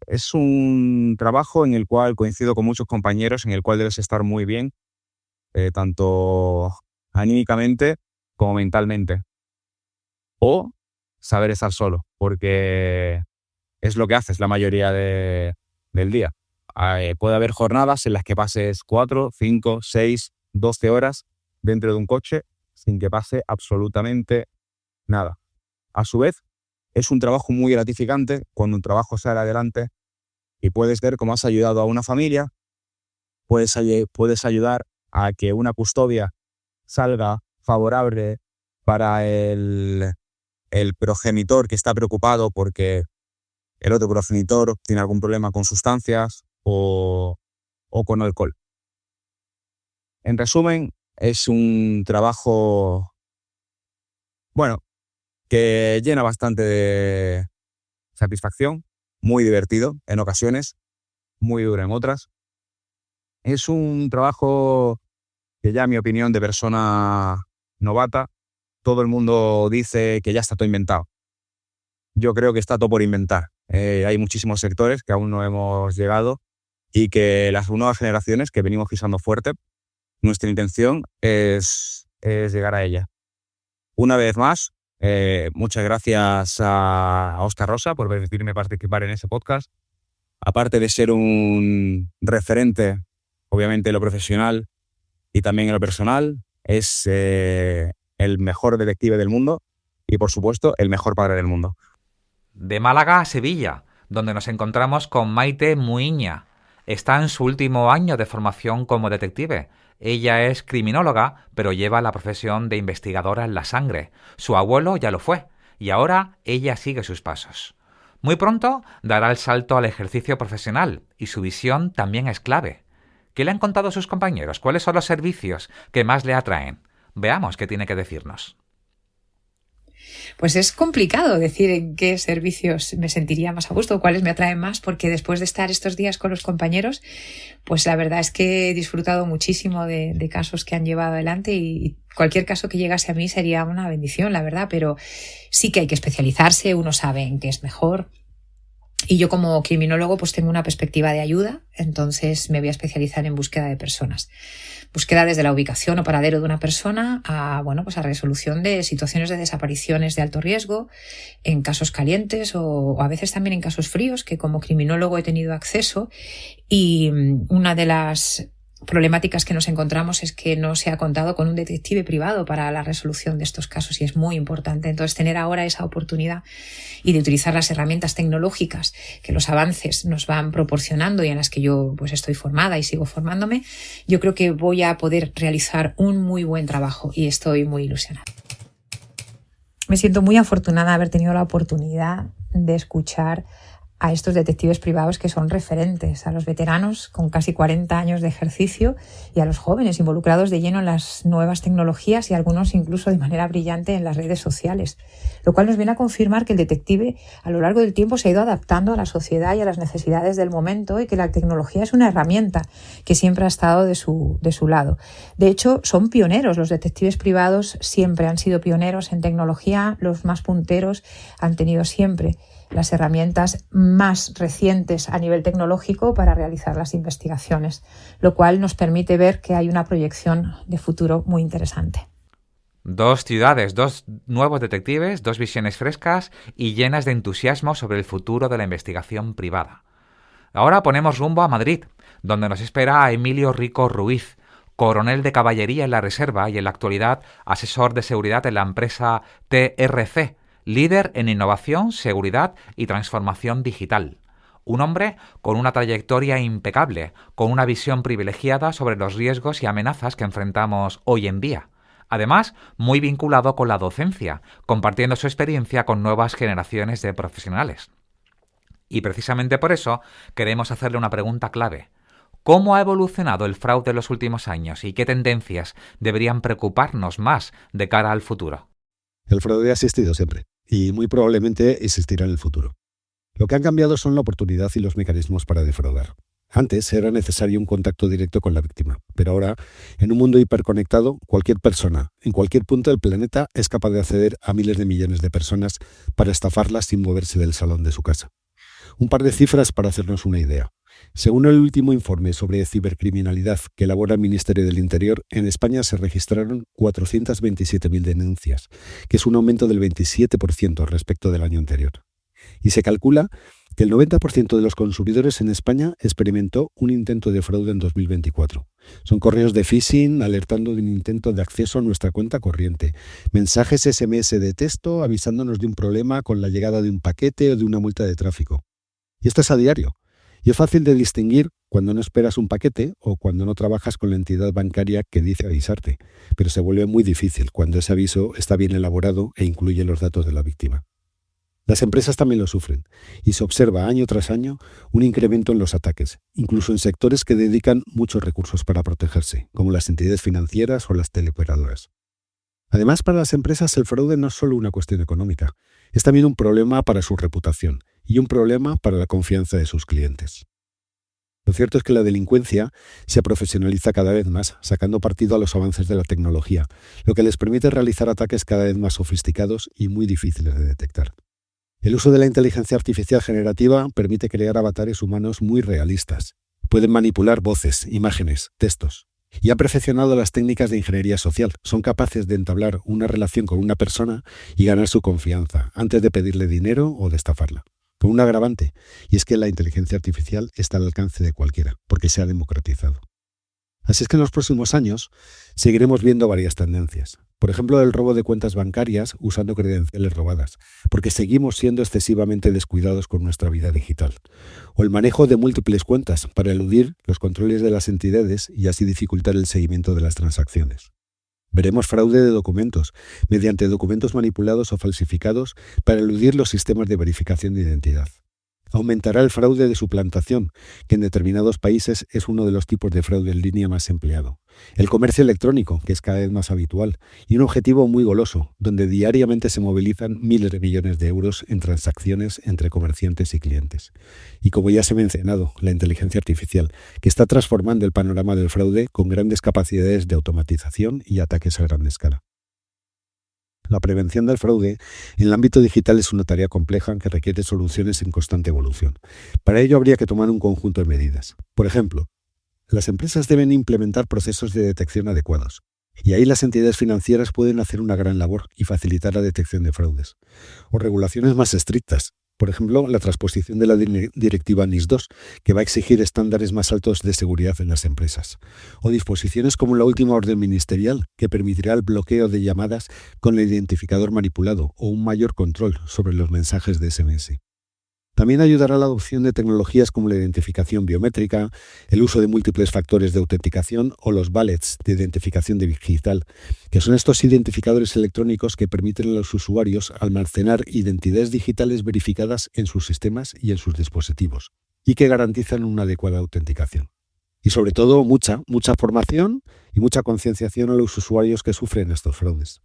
Es un trabajo en el cual coincido con muchos compañeros, en el cual debes estar muy bien, tanto anímicamente como mentalmente. O saber estar solo, porque es lo que haces la mayoría del día. Puede haber jornadas en las que pases 4, 5, 6, 12 horas dentro de un coche sin que pase absolutamente nada. A su vez, es un trabajo muy gratificante cuando un trabajo sale adelante y puedes ver cómo has ayudado a una familia, puedes ayudar a que una custodia salga favorable para el progenitor que está preocupado porque el otro progenitor tiene algún problema con sustancias o con alcohol. En resumen, es un trabajo, que llena bastante de satisfacción, muy divertido en ocasiones, muy duro en otras. Es un trabajo que ya, en mi opinión, de persona novata, todo el mundo dice que ya está todo inventado. Yo creo que está todo por inventar. Hay muchísimos sectores que aún no hemos llegado y que las nuevas generaciones que venimos pisando fuerte, nuestra intención es llegar a ella. Una vez más, muchas gracias a Óscar Rosa por permitirme participar en ese podcast. Aparte de ser un referente, obviamente en lo profesional y también en lo personal, es el mejor detective del mundo y, por supuesto, el mejor padre del mundo. De Málaga a Sevilla, donde nos encontramos con Maite Muiña. Está en su último año de formación como detective. Ella es criminóloga, pero lleva la profesión de investigadora en la sangre. Su abuelo ya lo fue, y ahora ella sigue sus pasos. Muy pronto dará el salto al ejercicio profesional, y su visión también es clave. ¿Qué le han contado sus compañeros? ¿Cuáles son los servicios que más le atraen? Veamos qué tiene que decirnos. Pues es complicado decir en qué servicios me sentiría más a gusto o cuáles me atraen más, porque después de estar estos días con los compañeros, pues la verdad es que he disfrutado muchísimo de casos que han llevado adelante y cualquier caso que llegase a mí sería una bendición, la verdad, pero sí que hay que especializarse, uno sabe en qué es mejor. Y yo como criminólogo pues tengo una perspectiva de ayuda, entonces me voy a especializar en búsqueda de personas. Búsqueda desde la ubicación o paradero de una persona a resolución de situaciones de desapariciones de alto riesgo, en casos calientes o a veces también en casos fríos, que como criminólogo he tenido acceso. Y una de las problemáticas que nos encontramos es que no se ha contado con un detective privado para la resolución de estos casos y es muy importante. Entonces, tener ahora esa oportunidad y de utilizar las herramientas tecnológicas que los avances nos van proporcionando y en las que yo pues estoy formada y sigo formándome, yo creo que voy a poder realizar un muy buen trabajo y estoy muy ilusionada. Me siento muy afortunada de haber tenido la oportunidad de escuchar a estos detectives privados que son referentes, a los veteranos con casi 40 años de ejercicio y a los jóvenes involucrados de lleno en las nuevas tecnologías y algunos incluso de manera brillante en las redes sociales, lo cual nos viene a confirmar que el detective a lo largo del tiempo se ha ido adaptando a la sociedad y a las necesidades del momento y que la tecnología es una herramienta que siempre ha estado de su lado. De hecho, son pioneros, los detectives privados siempre han sido pioneros en tecnología, los más punteros han tenido siempre las herramientas más recientes a nivel tecnológico para realizar las investigaciones, lo cual nos permite ver que hay una proyección de futuro muy interesante. 2 ciudades, 2 nuevos detectives, 2 visiones frescas y llenas de entusiasmo sobre el futuro de la investigación privada. Ahora ponemos rumbo a Madrid, donde nos espera a Emilio Rico Ruiz, coronel de caballería en la Reserva y en la actualidad asesor de seguridad en la empresa TRC, líder en innovación, seguridad y transformación digital. Un hombre con una trayectoria impecable, con una visión privilegiada sobre los riesgos y amenazas que enfrentamos hoy en día. Además, muy vinculado con la docencia, compartiendo su experiencia con nuevas generaciones de profesionales. Y precisamente por eso queremos hacerle una pregunta clave. ¿Cómo ha evolucionado el fraude en los últimos años y qué tendencias deberían preocuparnos más de cara al futuro? El fraude ha existido siempre y muy probablemente existirá en el futuro. Lo que han cambiado son la oportunidad y los mecanismos para defraudar. Antes era necesario un contacto directo con la víctima, pero ahora, en un mundo hiperconectado, cualquier persona, en cualquier punto del planeta, es capaz de acceder a miles de millones de personas para estafarlas sin moverse del salón de su casa. Un par de cifras para hacernos una idea. Según el último informe sobre cibercriminalidad que elabora el Ministerio del Interior, en España se registraron 427.000 denuncias, que es un aumento del 27% respecto del año anterior. Y se calcula que el 90% de los consumidores en España experimentó un intento de fraude en 2024. Son correos de phishing alertando de un intento de acceso a nuestra cuenta corriente, mensajes SMS de texto avisándonos de un problema con la llegada de un paquete o de una multa de tráfico. Y esto es a diario. Y es fácil de distinguir cuando no esperas un paquete o cuando no trabajas con la entidad bancaria que dice avisarte, pero se vuelve muy difícil cuando ese aviso está bien elaborado e incluye los datos de la víctima. Las empresas también lo sufren, y se observa año tras año un incremento en los ataques, incluso en sectores que dedican muchos recursos para protegerse, como las entidades financieras o las teleoperadoras. Además, para las empresas el fraude no es solo una cuestión económica, es también un problema para su reputación y un problema para la confianza de sus clientes. Lo cierto es que la delincuencia se profesionaliza cada vez más, sacando partido a los avances de la tecnología, lo que les permite realizar ataques cada vez más sofisticados y muy difíciles de detectar. El uso de la inteligencia artificial generativa permite crear avatares humanos muy realistas. Pueden manipular voces, imágenes, textos. Y han perfeccionado las técnicas de ingeniería social. Son capaces de entablar una relación con una persona y ganar su confianza antes de pedirle dinero o de estafarla. Con un agravante, y es que la inteligencia artificial está al alcance de cualquiera, porque se ha democratizado. Así es que en los próximos años seguiremos viendo varias tendencias. Por ejemplo, el robo de cuentas bancarias usando credenciales robadas, porque seguimos siendo excesivamente descuidados con nuestra vida digital. O el manejo de múltiples cuentas para eludir los controles de las entidades y así dificultar el seguimiento de las transacciones. Veremos fraude de documentos, mediante documentos manipulados o falsificados para eludir los sistemas de verificación de identidad. Aumentará el fraude de suplantación, que en determinados países es uno de los tipos de fraude en línea más empleado. El comercio electrónico, que es cada vez más habitual, y un objetivo muy goloso, donde diariamente se movilizan miles de millones de euros en transacciones entre comerciantes y clientes. Y como ya se ha mencionado, la inteligencia artificial, que está transformando el panorama del fraude con grandes capacidades de automatización y ataques a gran escala. La prevención del fraude en el ámbito digital es una tarea compleja que requiere soluciones en constante evolución. Para ello habría que tomar un conjunto de medidas. Por ejemplo, las empresas deben implementar procesos de detección adecuados. Y ahí las entidades financieras pueden hacer una gran labor y facilitar la detección de fraudes. O regulaciones más estrictas. Por ejemplo, la transposición de la directiva NIS2, que va a exigir estándares más altos de seguridad en las empresas. O disposiciones como la última orden ministerial, que permitirá el bloqueo de llamadas con el identificador manipulado o un mayor control sobre los mensajes de SMS. También ayudará la adopción de tecnologías como la identificación biométrica, el uso de múltiples factores de autenticación o los wallets de identificación digital, que son estos identificadores electrónicos que permiten a los usuarios almacenar identidades digitales verificadas en sus sistemas y en sus dispositivos, y que garantizan una adecuada autenticación. Y sobre todo, mucha formación y mucha concienciación a los usuarios que sufren estos fraudes.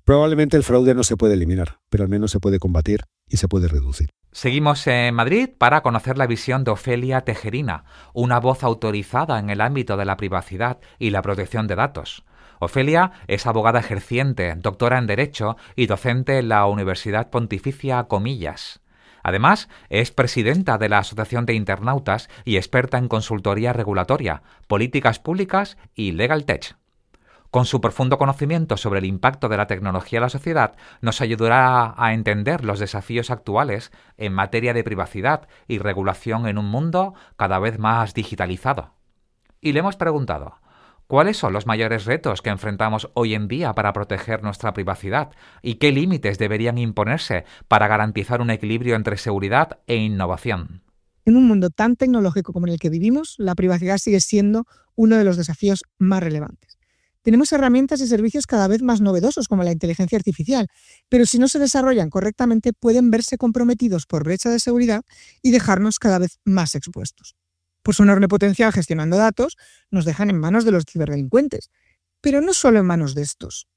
Probablemente el fraude no se puede eliminar, pero al menos se puede combatir y se puede reducir. Seguimos en Madrid para conocer la visión de Ofelia Tejerina, una voz autorizada en el ámbito de la privacidad y la protección de datos. Ofelia es abogada ejerciente, doctora en Derecho y docente en la Universidad Pontificia Comillas. Además, es presidenta de la Asociación de Internautas y experta en consultoría regulatoria, políticas públicas y legal tech. Con su profundo conocimiento sobre el impacto de la tecnología en la sociedad, nos ayudará a entender los desafíos actuales en materia de privacidad y regulación en un mundo cada vez más digitalizado. Y le hemos preguntado, ¿cuáles son los mayores retos que enfrentamos hoy en día para proteger nuestra privacidad? ¿Y qué límites deberían imponerse para garantizar un equilibrio entre seguridad e innovación? En un mundo tan tecnológico como en el que vivimos, la privacidad sigue siendo uno de los desafíos más relevantes. Tenemos herramientas y servicios cada vez más novedosos como la inteligencia artificial, pero si no se desarrollan correctamente pueden verse comprometidos por brecha de seguridad y dejarnos cada vez más expuestos. Por su enorme potencial gestionando datos, nos dejan en manos de los ciberdelincuentes, pero no solo en manos de estos.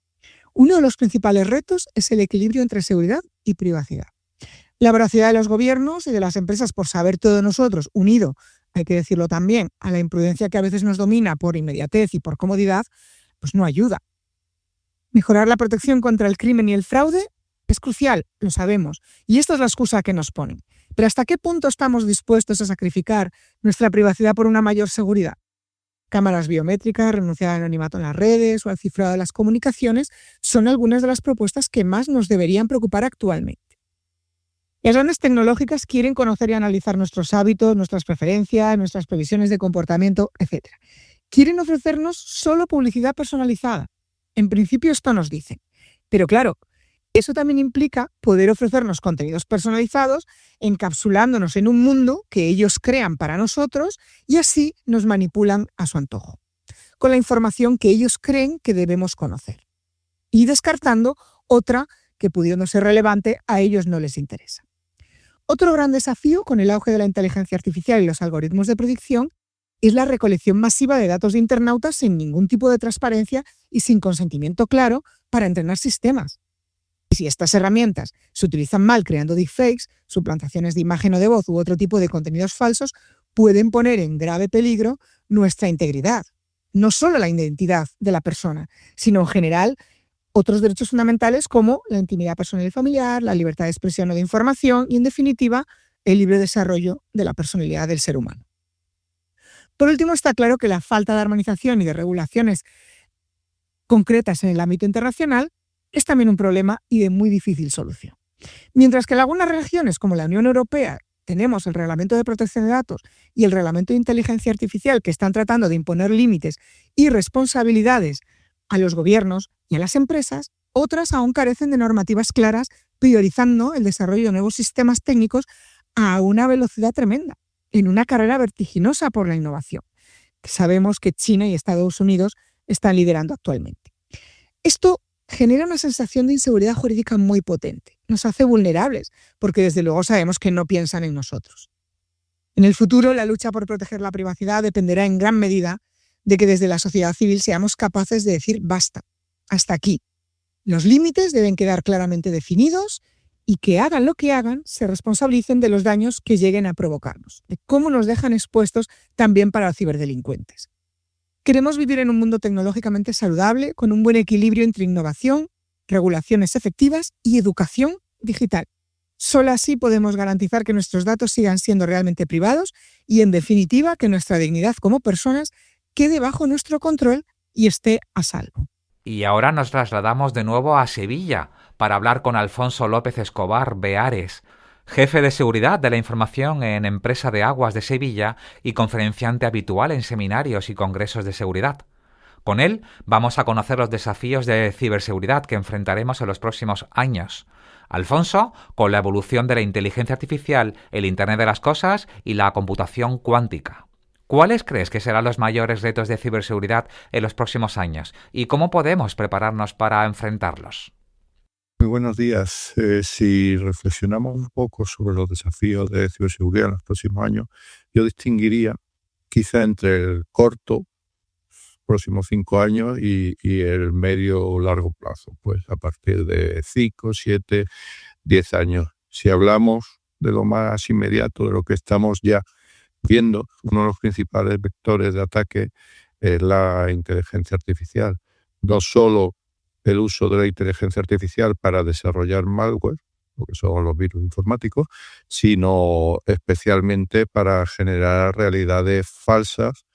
Uno de los principales retos es el equilibrio entre seguridad y privacidad. La voracidad de los gobiernos y de las empresas por saber todo de nosotros, unido hay que decirlo también, a la imprudencia que a veces nos domina por inmediatez y por comodidad, pues no ayuda. Mejorar la protección contra el crimen y el fraude es crucial, lo sabemos, y esta es la excusa que nos ponen. Pero ¿hasta qué punto estamos dispuestos a sacrificar nuestra privacidad por una mayor seguridad? Cámaras biométricas, renunciar al anonimato en las redes o al cifrado de las comunicaciones son algunas de las propuestas que más nos deberían preocupar actualmente. Las grandes tecnológicas quieren conocer y analizar nuestros hábitos, nuestras preferencias, nuestras previsiones de comportamiento, etc. Quieren ofrecernos solo publicidad personalizada. En principio esto nos dicen. Pero claro, eso también implica poder ofrecernos contenidos personalizados, encapsulándonos en un mundo que ellos crean para nosotros y así nos manipulan a su antojo, con la información que ellos creen que debemos conocer. Y descartando otra que, pudiendo ser relevante, a ellos no les interesa. Otro gran desafío con el auge de la inteligencia artificial y los algoritmos de predicción es la recolección masiva de datos de internautas sin ningún tipo de transparencia y sin consentimiento claro para entrenar sistemas. Y si estas herramientas se utilizan mal creando deepfakes, suplantaciones de imagen o de voz u otro tipo de contenidos falsos, pueden poner en grave peligro nuestra integridad. No solo la identidad de la persona, sino en general otros derechos fundamentales como la intimidad personal y familiar, la libertad de expresión o de información y, en definitiva, el libre desarrollo de la personalidad del ser humano. Por último, está claro que la falta de armonización y de regulaciones concretas en el ámbito internacional es también un problema y de muy difícil solución. Mientras que en algunas regiones, como la Unión Europea, tenemos el Reglamento de Protección de Datos y el Reglamento de Inteligencia Artificial que están tratando de imponer límites y responsabilidades a los gobiernos y a las empresas, otras aún carecen de normativas claras, priorizando el desarrollo de nuevos sistemas técnicos a una velocidad tremenda, en una carrera vertiginosa por la innovación, que sabemos que China y Estados Unidos están liderando actualmente. Esto genera una sensación de inseguridad jurídica muy potente. Nos hace vulnerables, porque desde luego sabemos que no piensan en nosotros. En el futuro, la lucha por proteger la privacidad dependerá en gran medida de que desde la sociedad civil seamos capaces de decir basta, hasta aquí. Los límites deben quedar claramente definidos y que hagan lo que hagan, se responsabilicen de los daños que lleguen a provocarnos, de cómo nos dejan expuestos también para los ciberdelincuentes. Queremos vivir en un mundo tecnológicamente saludable, con un buen equilibrio entre innovación, regulaciones efectivas y educación digital. Solo así podemos garantizar que nuestros datos sigan siendo realmente privados y, en definitiva, que nuestra dignidad como personas quede bajo nuestro control y esté a salvo. Y ahora nos trasladamos de nuevo a Sevilla para hablar con Alfonso López Escobar Beares, jefe de seguridad de la información en Empresa de Aguas de Sevilla y conferenciante habitual en seminarios y congresos de seguridad. Con él vamos a conocer los desafíos de ciberseguridad que enfrentaremos en los próximos años. Alfonso, con la evolución de la inteligencia artificial, el Internet de las Cosas y la computación cuántica. ¿Cuáles crees que serán los mayores retos de ciberseguridad en los próximos años y cómo podemos prepararnos para enfrentarlos? Muy buenos días. Si reflexionamos un poco sobre los desafíos de ciberseguridad en los próximos años, yo distinguiría quizá entre el corto, próximos 5 años, y el medio o largo plazo, pues a partir de 5, 7, 10 años. Si hablamos de lo más inmediato, de lo que estamos ya viendo, uno de los principales vectores de ataque es la inteligencia artificial. No solo el uso de la inteligencia artificial para desarrollar malware, lo que son los virus informáticos, sino especialmente para generar realidades falsas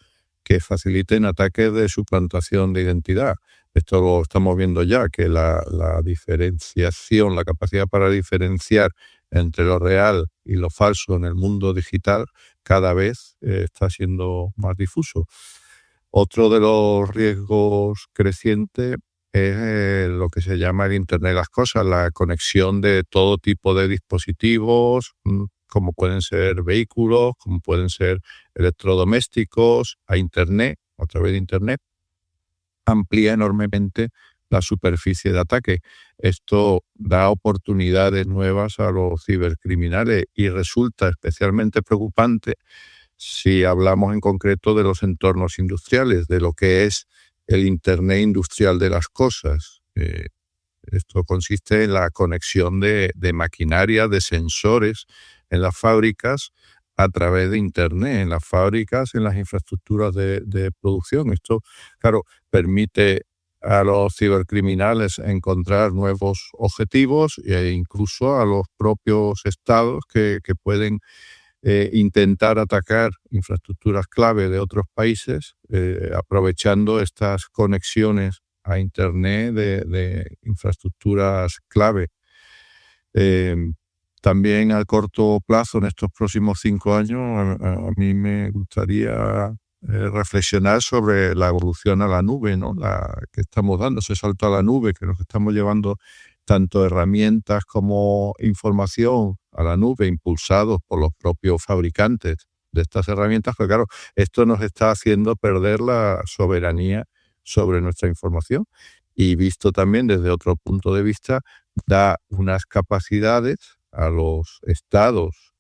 que faciliten ataques de suplantación de identidad. Esto lo estamos viendo ya, que la diferenciación, la capacidad para diferenciar entre lo real y lo falso en el mundo digital cada vez está siendo más difuso. Otro de los riesgos crecientes es lo que se llama el Internet de las Cosas, la conexión de todo tipo de dispositivos, como pueden ser vehículos, como pueden ser electrodomésticos, a Internet, a través de Internet, amplía enormemente la superficie de ataque. Esto da oportunidades nuevas a los cibercriminales y resulta especialmente preocupante si hablamos en concreto de los entornos industriales, de lo que es el Internet industrial de las cosas. Esto consiste en la conexión de maquinaria, de sensores en las fábricas a través de Internet, en las fábricas, en las infraestructuras de producción. Esto, claro, permite a los cibercriminales encontrar nuevos objetivos e incluso a los propios estados que pueden intentar atacar infraestructuras clave de otros países, aprovechando estas conexiones a Internet de infraestructuras clave. También a corto plazo, en estos próximos 5 años, a mí me gustaría reflexionar sobre la evolución a la nube, ¿no? Que estamos dando, ese salto a la nube, que nos estamos llevando tanto herramientas como información a la nube, impulsados por los propios fabricantes de estas herramientas, pero claro, esto nos está haciendo perder la soberanía sobre nuestra información, y visto también desde otro punto de vista, da unas capacidades a los estados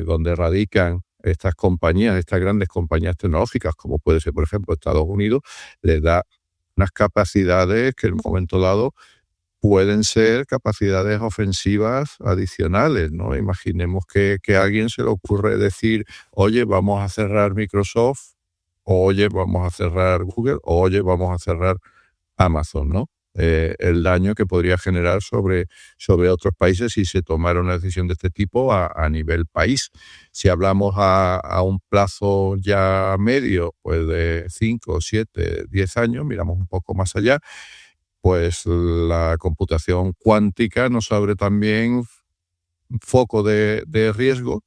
donde radican estas compañías, estas grandes compañías tecnológicas, como puede ser, por ejemplo, Estados Unidos, les da unas capacidades que en un momento dado pueden ser capacidades ofensivas adicionales, ¿no? Imaginemos que a alguien se le ocurre decir, oye, vamos a cerrar Microsoft, o oye, vamos a cerrar Google, o oye, vamos a cerrar Amazon, ¿no? El daño que podría generar sobre otros países si se tomara una decisión de este tipo a nivel país. Si hablamos a un plazo ya medio, pues de 5, 7, 10 años, miramos un poco más allá, pues la computación cuántica nos abre también foco de riesgo,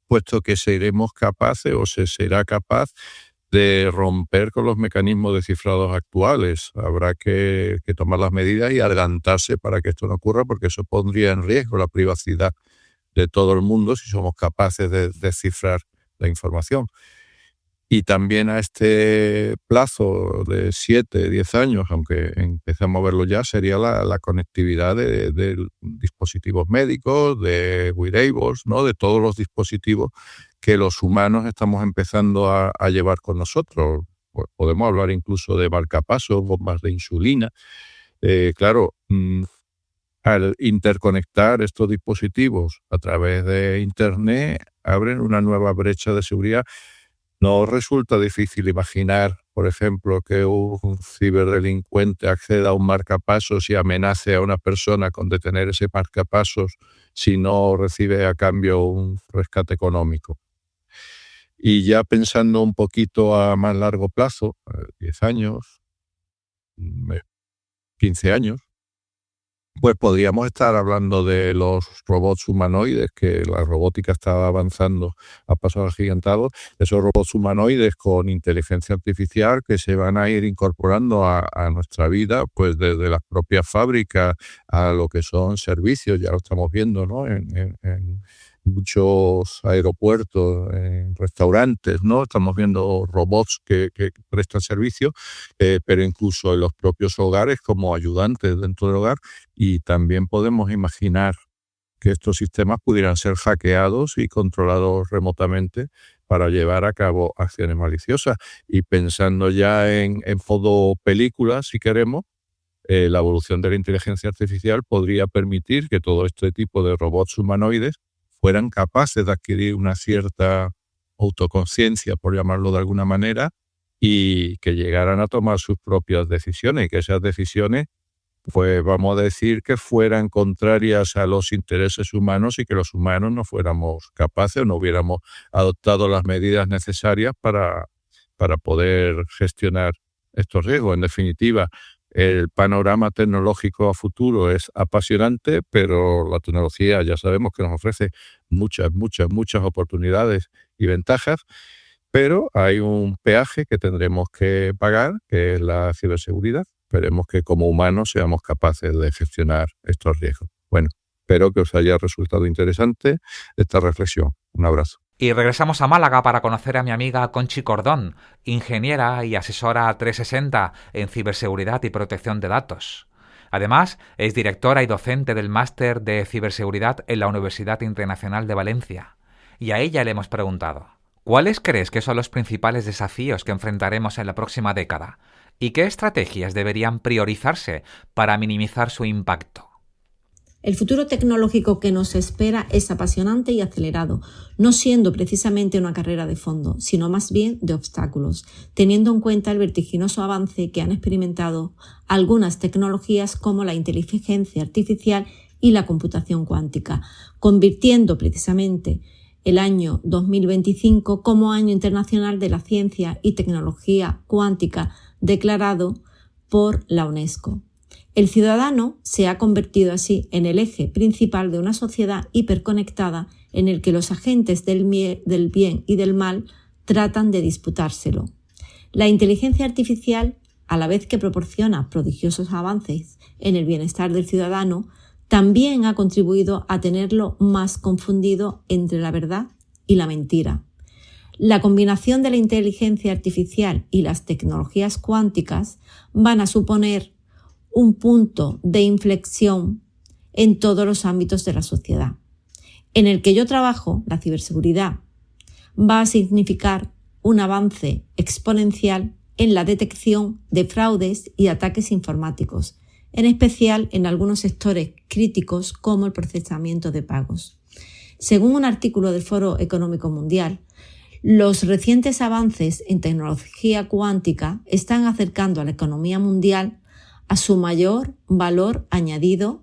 puesto que seremos capaces o se será capaz de romper con los mecanismos de cifrados actuales. Habrá que tomar las medidas y adelantarse para que esto no ocurra, porque eso pondría en riesgo la privacidad de todo el mundo si somos capaces de descifrar la información. Y también a este plazo de 7, 10 años, aunque empecemos a verlo ya, sería la conectividad de dispositivos médicos, de wearables, ¿no? De todos los dispositivos que los humanos estamos empezando a llevar con nosotros. Pues podemos hablar incluso de marcapasos, bombas de insulina. Claro, al interconectar estos dispositivos a través de Internet, abren una nueva brecha de seguridad. No resulta difícil imaginar, por ejemplo, que un ciberdelincuente acceda a un marcapasos y amenace a una persona con detener ese marcapasos si no recibe a cambio un rescate económico. Y ya pensando un poquito a más largo plazo, 10 años, 15 años, pues podríamos estar hablando de los robots humanoides, que la robótica está avanzando a pasos agigantados, esos robots humanoides con inteligencia artificial que se van a ir incorporando a nuestra vida, pues desde las propias fábricas a lo que son servicios, ya lo estamos viendo, ¿no? En muchos aeropuertos, en restaurantes, ¿no? Estamos viendo robots que prestan servicio, pero incluso en los propios hogares como ayudantes dentro del hogar, y también podemos imaginar que estos sistemas pudieran ser hackeados y controlados remotamente para llevar a cabo acciones maliciosas. Y pensando ya en modo película, si queremos, la evolución de la inteligencia artificial podría permitir que todo este tipo de robots humanoides fueran capaces de adquirir una cierta autoconciencia, por llamarlo de alguna manera, y que llegaran a tomar sus propias decisiones, y que esas decisiones, pues vamos a decir, que fueran contrarias a los intereses humanos y que los humanos no fuéramos capaces o no hubiéramos adoptado las medidas necesarias para poder gestionar estos riesgos. En definitiva, el panorama tecnológico a futuro es apasionante, pero la tecnología ya sabemos que nos ofrece muchas oportunidades y ventajas, pero hay un peaje que tendremos que pagar, que es la ciberseguridad. Esperemos que como humanos seamos capaces de gestionar estos riesgos. Bueno, espero que os haya resultado interesante esta reflexión. Un abrazo. Y regresamos a Málaga para conocer a mi amiga Conchi Cordón, ingeniera y asesora 360 en ciberseguridad y protección de datos. Además, es directora y docente del máster de ciberseguridad en la Universidad Internacional de Valencia. Y a ella le hemos preguntado, ¿cuáles crees que son los principales desafíos que enfrentaremos en la próxima década? ¿Y qué estrategias deberían priorizarse para minimizar su impacto? El futuro tecnológico que nos espera es apasionante y acelerado, no siendo precisamente una carrera de fondo, sino más bien de obstáculos, teniendo en cuenta el vertiginoso avance que han experimentado algunas tecnologías como la inteligencia artificial y la computación cuántica, convirtiendo precisamente el año 2025 como Año Internacional de la Ciencia y Tecnología Cuántica declarado por la UNESCO. El ciudadano se ha convertido así en el eje principal de una sociedad hiperconectada en el que los agentes del bien y del mal tratan de disputárselo. La inteligencia artificial, a la vez que proporciona prodigiosos avances en el bienestar del ciudadano, también ha contribuido a tenerlo más confundido entre la verdad y la mentira. La combinación de la inteligencia artificial y las tecnologías cuánticas van a suponer un punto de inflexión en todos los ámbitos de la sociedad. En el que yo trabajo, la ciberseguridad, va a significar un avance exponencial en la detección de fraudes y ataques informáticos, en especial en algunos sectores críticos como el procesamiento de pagos. Según un artículo del Foro Económico Mundial, los recientes avances en tecnología cuántica están acercando a la economía mundial a su mayor valor añadido,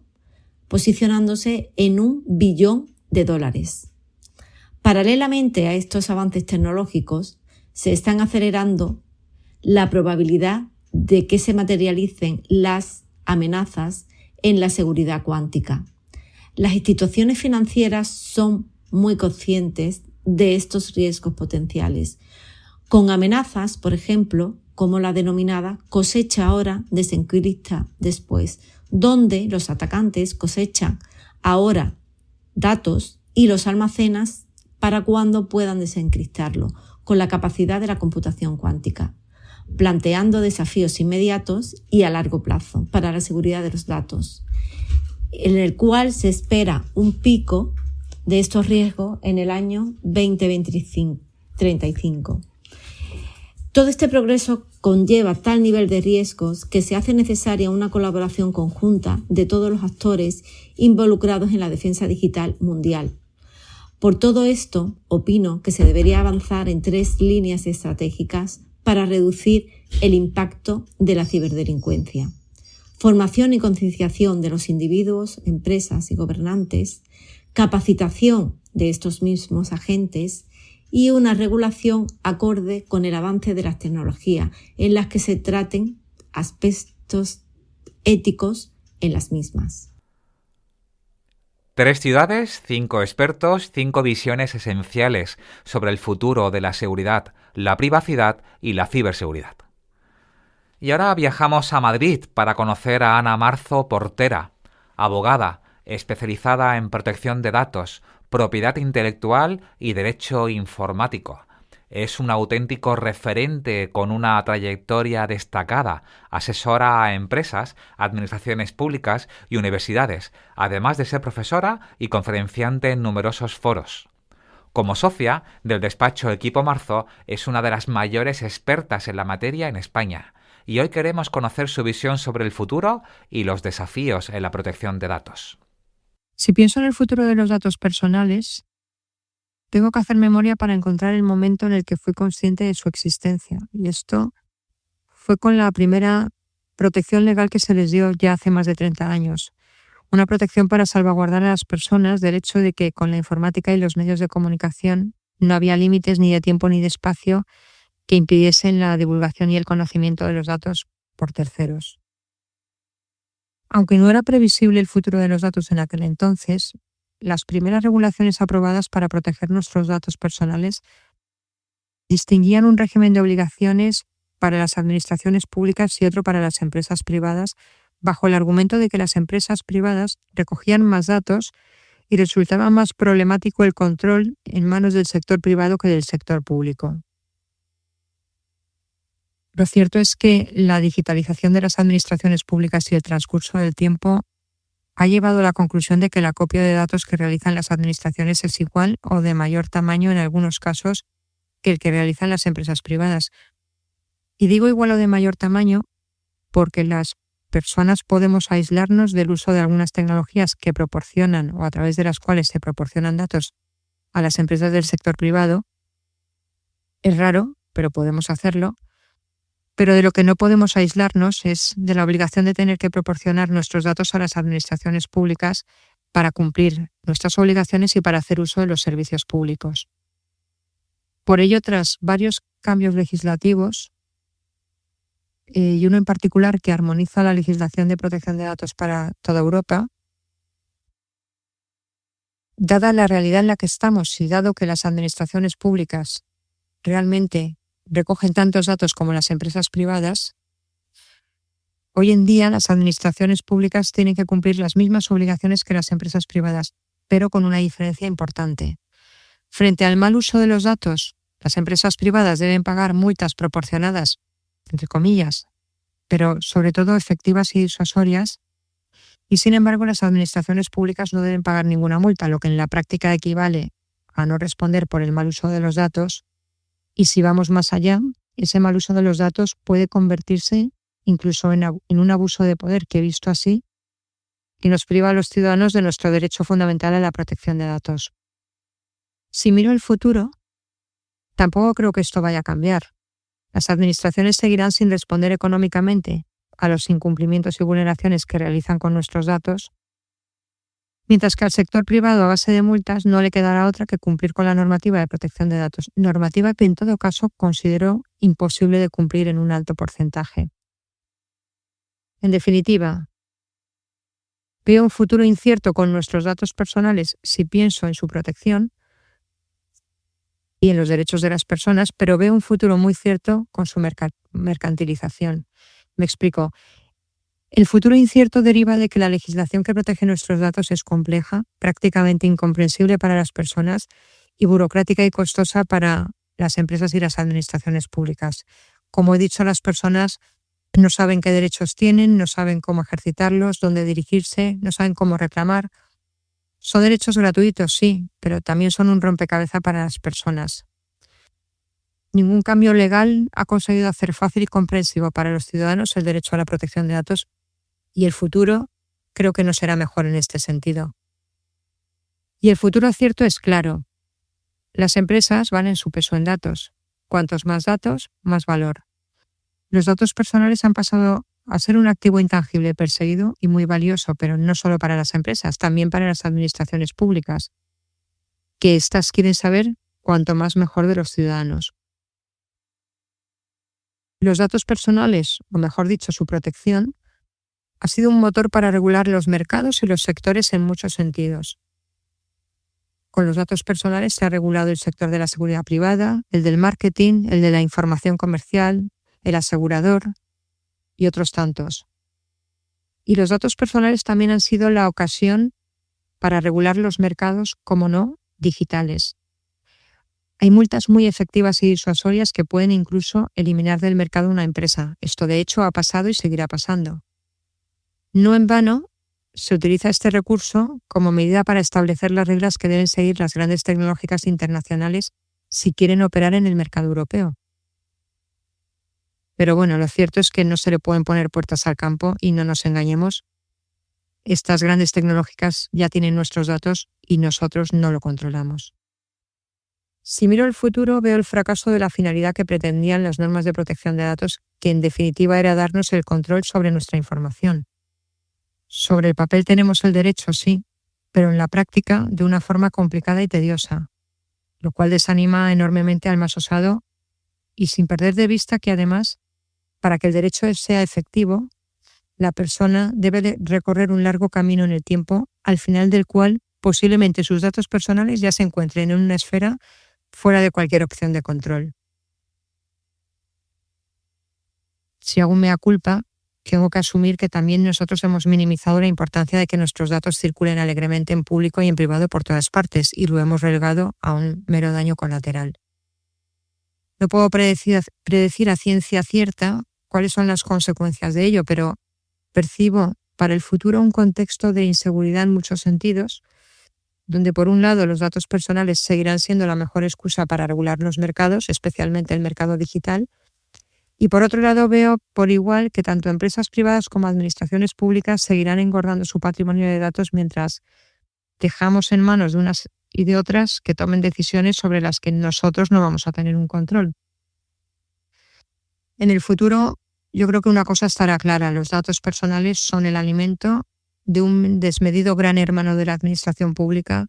posicionándose en $1 billón. Paralelamente a estos avances tecnológicos, se están acelerando la probabilidad de que se materialicen las amenazas en la seguridad cuántica. Las instituciones financieras son muy conscientes de estos riesgos potenciales, con amenazas, por ejemplo, como la denominada cosecha ahora, desencripta después, donde los atacantes cosechan ahora datos y los almacenas para cuando puedan desencriptarlo, con la capacidad de la computación cuántica, planteando desafíos inmediatos y a largo plazo para la seguridad de los datos, en el cual se espera un pico de estos riesgos en el año 2035. Todo este progreso conlleva tal nivel de riesgos que se hace necesaria una colaboración conjunta de todos los actores involucrados en la defensa digital mundial. Por todo esto, opino que se debería avanzar en 3 líneas estratégicas para reducir el impacto de la ciberdelincuencia. Formación y concienciación de los individuos, empresas y gobernantes, capacitación de estos mismos agentes y una regulación acorde con el avance de las tecnologías en las que se traten aspectos éticos en las mismas. 3 ciudades, 5 expertos, 5 visiones esenciales sobre el futuro de la seguridad, la privacidad y la ciberseguridad. Y ahora viajamos a Madrid para conocer a Ana Marzo Portera, abogada especializada en protección de datos, propiedad intelectual y derecho informático. Es un auténtico referente con una trayectoria destacada, asesora a empresas, administraciones públicas y universidades, además de ser profesora y conferenciante en numerosos foros. Como socia del despacho Equipo Marzo, es una de las mayores expertas en la materia en España, y hoy queremos conocer su visión sobre el futuro y los desafíos en la protección de datos. Si pienso en el futuro de los datos personales, tengo que hacer memoria para encontrar el momento en el que fui consciente de su existencia. Y esto fue con la primera protección legal que se les dio ya hace más de 30 años. Una protección para salvaguardar a las personas del hecho de que con la informática y los medios de comunicación no había límites ni de tiempo ni de espacio que impidiesen la divulgación y el conocimiento de los datos por terceros. Aunque no era previsible el futuro de los datos en aquel entonces, las primeras regulaciones aprobadas para proteger nuestros datos personales distinguían un régimen de obligaciones para las administraciones públicas y otro para las empresas privadas, bajo el argumento de que las empresas privadas recogían más datos y resultaba más problemático el control en manos del sector privado que del sector público. Lo cierto es que la digitalización de las administraciones públicas y el transcurso del tiempo ha llevado a la conclusión de que la copia de datos que realizan las administraciones es igual o de mayor tamaño en algunos casos que el que realizan las empresas privadas. Y digo igual o de mayor tamaño porque las personas podemos aislarnos del uso de algunas tecnologías que proporcionan o a través de las cuales se proporcionan datos a las empresas del sector privado. Es raro, pero podemos hacerlo. Pero de lo que no podemos aislarnos es de la obligación de tener que proporcionar nuestros datos a las administraciones públicas para cumplir nuestras obligaciones y para hacer uso de los servicios públicos. Por ello, tras varios cambios legislativos, y uno en particular que armoniza la legislación de protección de datos para toda Europa, dada la realidad en la que estamos y dado que las administraciones públicas realmente recogen tantos datos como las empresas privadas, hoy en día las administraciones públicas tienen que cumplir las mismas obligaciones que las empresas privadas, pero con una diferencia importante. Frente al mal uso de los datos, las empresas privadas deben pagar multas proporcionadas, entre comillas, pero sobre todo efectivas y disuasorias, y sin embargo las administraciones públicas no deben pagar ninguna multa, lo que en la práctica equivale a no responder por el mal uso de los datos. Y si vamos más allá, ese mal uso de los datos puede convertirse incluso en un abuso de poder, que visto así, y nos priva a los ciudadanos de nuestro derecho fundamental a la protección de datos. Si miro el futuro, tampoco creo que esto vaya a cambiar. Las administraciones seguirán sin responder económicamente a los incumplimientos y vulneraciones que realizan con nuestros datos, mientras que al sector privado a base de multas no le quedará otra que cumplir con la normativa de protección de datos, normativa que en todo caso considero imposible de cumplir en un alto porcentaje. En definitiva, veo un futuro incierto con nuestros datos personales si pienso en su protección y en los derechos de las personas, pero veo un futuro muy cierto con su mercantilización. Me explico. El futuro incierto deriva de que la legislación que protege nuestros datos es compleja, prácticamente incomprensible para las personas y burocrática y costosa para las empresas y las administraciones públicas. Como he dicho, las personas no saben qué derechos tienen, no saben cómo ejercitarlos, dónde dirigirse, no saben cómo reclamar. Son derechos gratuitos, sí, pero también son un rompecabezas para las personas. Ningún cambio legal ha conseguido hacer fácil y comprensivo para los ciudadanos el derecho a la protección de datos, y el futuro creo que no será mejor en este sentido. Y el futuro cierto es claro. Las empresas valen su peso en datos. Cuantos más datos, más valor. Los datos personales han pasado a ser un activo intangible perseguido y muy valioso, pero no solo para las empresas, también para las administraciones públicas, que éstas quieren saber cuanto más mejor de los ciudadanos. Los datos personales, o mejor dicho, su protección, ha sido un motor para regular los mercados y los sectores en muchos sentidos. Con los datos personales se ha regulado el sector de la seguridad privada, el del marketing, el de la información comercial, el asegurador y otros tantos. Y los datos personales también han sido la ocasión para regular los mercados, como no, digitales. Hay multas muy efectivas y disuasorias que pueden incluso eliminar del mercado una empresa. Esto de hecho ha pasado y seguirá pasando. No en vano se utiliza este recurso como medida para establecer las reglas que deben seguir las grandes tecnológicas internacionales si quieren operar en el mercado europeo. Pero bueno, lo cierto es que no se le pueden poner puertas al campo y no nos engañemos. Estas grandes tecnológicas ya tienen nuestros datos y nosotros no lo controlamos. Si miro el futuro, veo el fracaso de la finalidad que pretendían las normas de protección de datos, que en definitiva era darnos el control sobre nuestra información. Sobre el papel tenemos el derecho, sí, pero en la práctica de una forma complicada y tediosa, lo cual desanima enormemente al más osado y sin perder de vista que además, para que el derecho sea efectivo, la persona debe recorrer un largo camino en el tiempo, al final del cual posiblemente sus datos personales ya se encuentren en una esfera fuera de cualquier opción de control. Si hago un mea culpa, tengo que asumir que también nosotros hemos minimizado la importancia de que nuestros datos circulen alegremente en público y en privado por todas partes y lo hemos relegado a un mero daño colateral. No puedo predecir a ciencia cierta cuáles son las consecuencias de ello, pero percibo para el futuro un contexto de inseguridad en muchos sentidos, donde por un lado los datos personales seguirán siendo la mejor excusa para regular los mercados, especialmente el mercado digital, Y por otro lado veo por igual que tanto empresas privadas como administraciones públicas seguirán engordando su patrimonio de datos mientras dejamos en manos de unas y de otras que tomen decisiones sobre las que nosotros no vamos a tener un control. En el futuro, yo creo que una cosa estará clara: los datos personales son el alimento de un desmedido gran hermano de la administración pública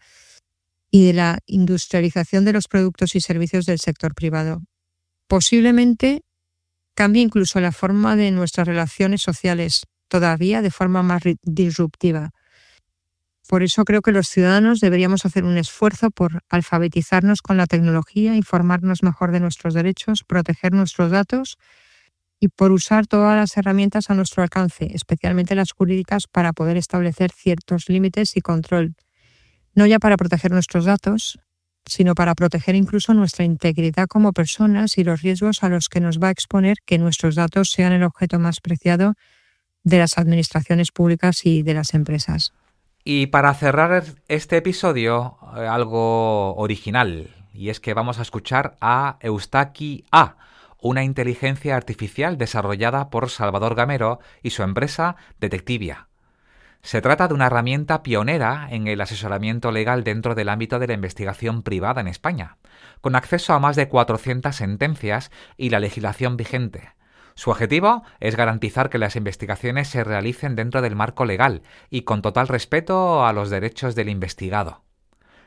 y de la industrialización de los productos y servicios del sector privado. Posiblemente cambie incluso la forma de nuestras relaciones sociales, todavía de forma más disruptiva. Por eso creo que los ciudadanos deberíamos hacer un esfuerzo por alfabetizarnos con la tecnología, informarnos mejor de nuestros derechos, proteger nuestros datos y por usar todas las herramientas a nuestro alcance, especialmente las jurídicas, para poder establecer ciertos límites y control. No ya para proteger nuestros datos, sino para proteger incluso nuestra integridad como personas y los riesgos a los que nos va a exponer que nuestros datos sean el objeto más preciado de las administraciones públicas y de las empresas. Y para cerrar este episodio, algo original, y es que vamos a escuchar a Eustaki A, una inteligencia artificial desarrollada por Salvador Gamero y su empresa Detectivia. Se trata de una herramienta pionera en el asesoramiento legal dentro del ámbito de la investigación privada en España, con acceso a más de 400 sentencias y la legislación vigente. Su objetivo es garantizar que las investigaciones se realicen dentro del marco legal y con total respeto a los derechos del investigado.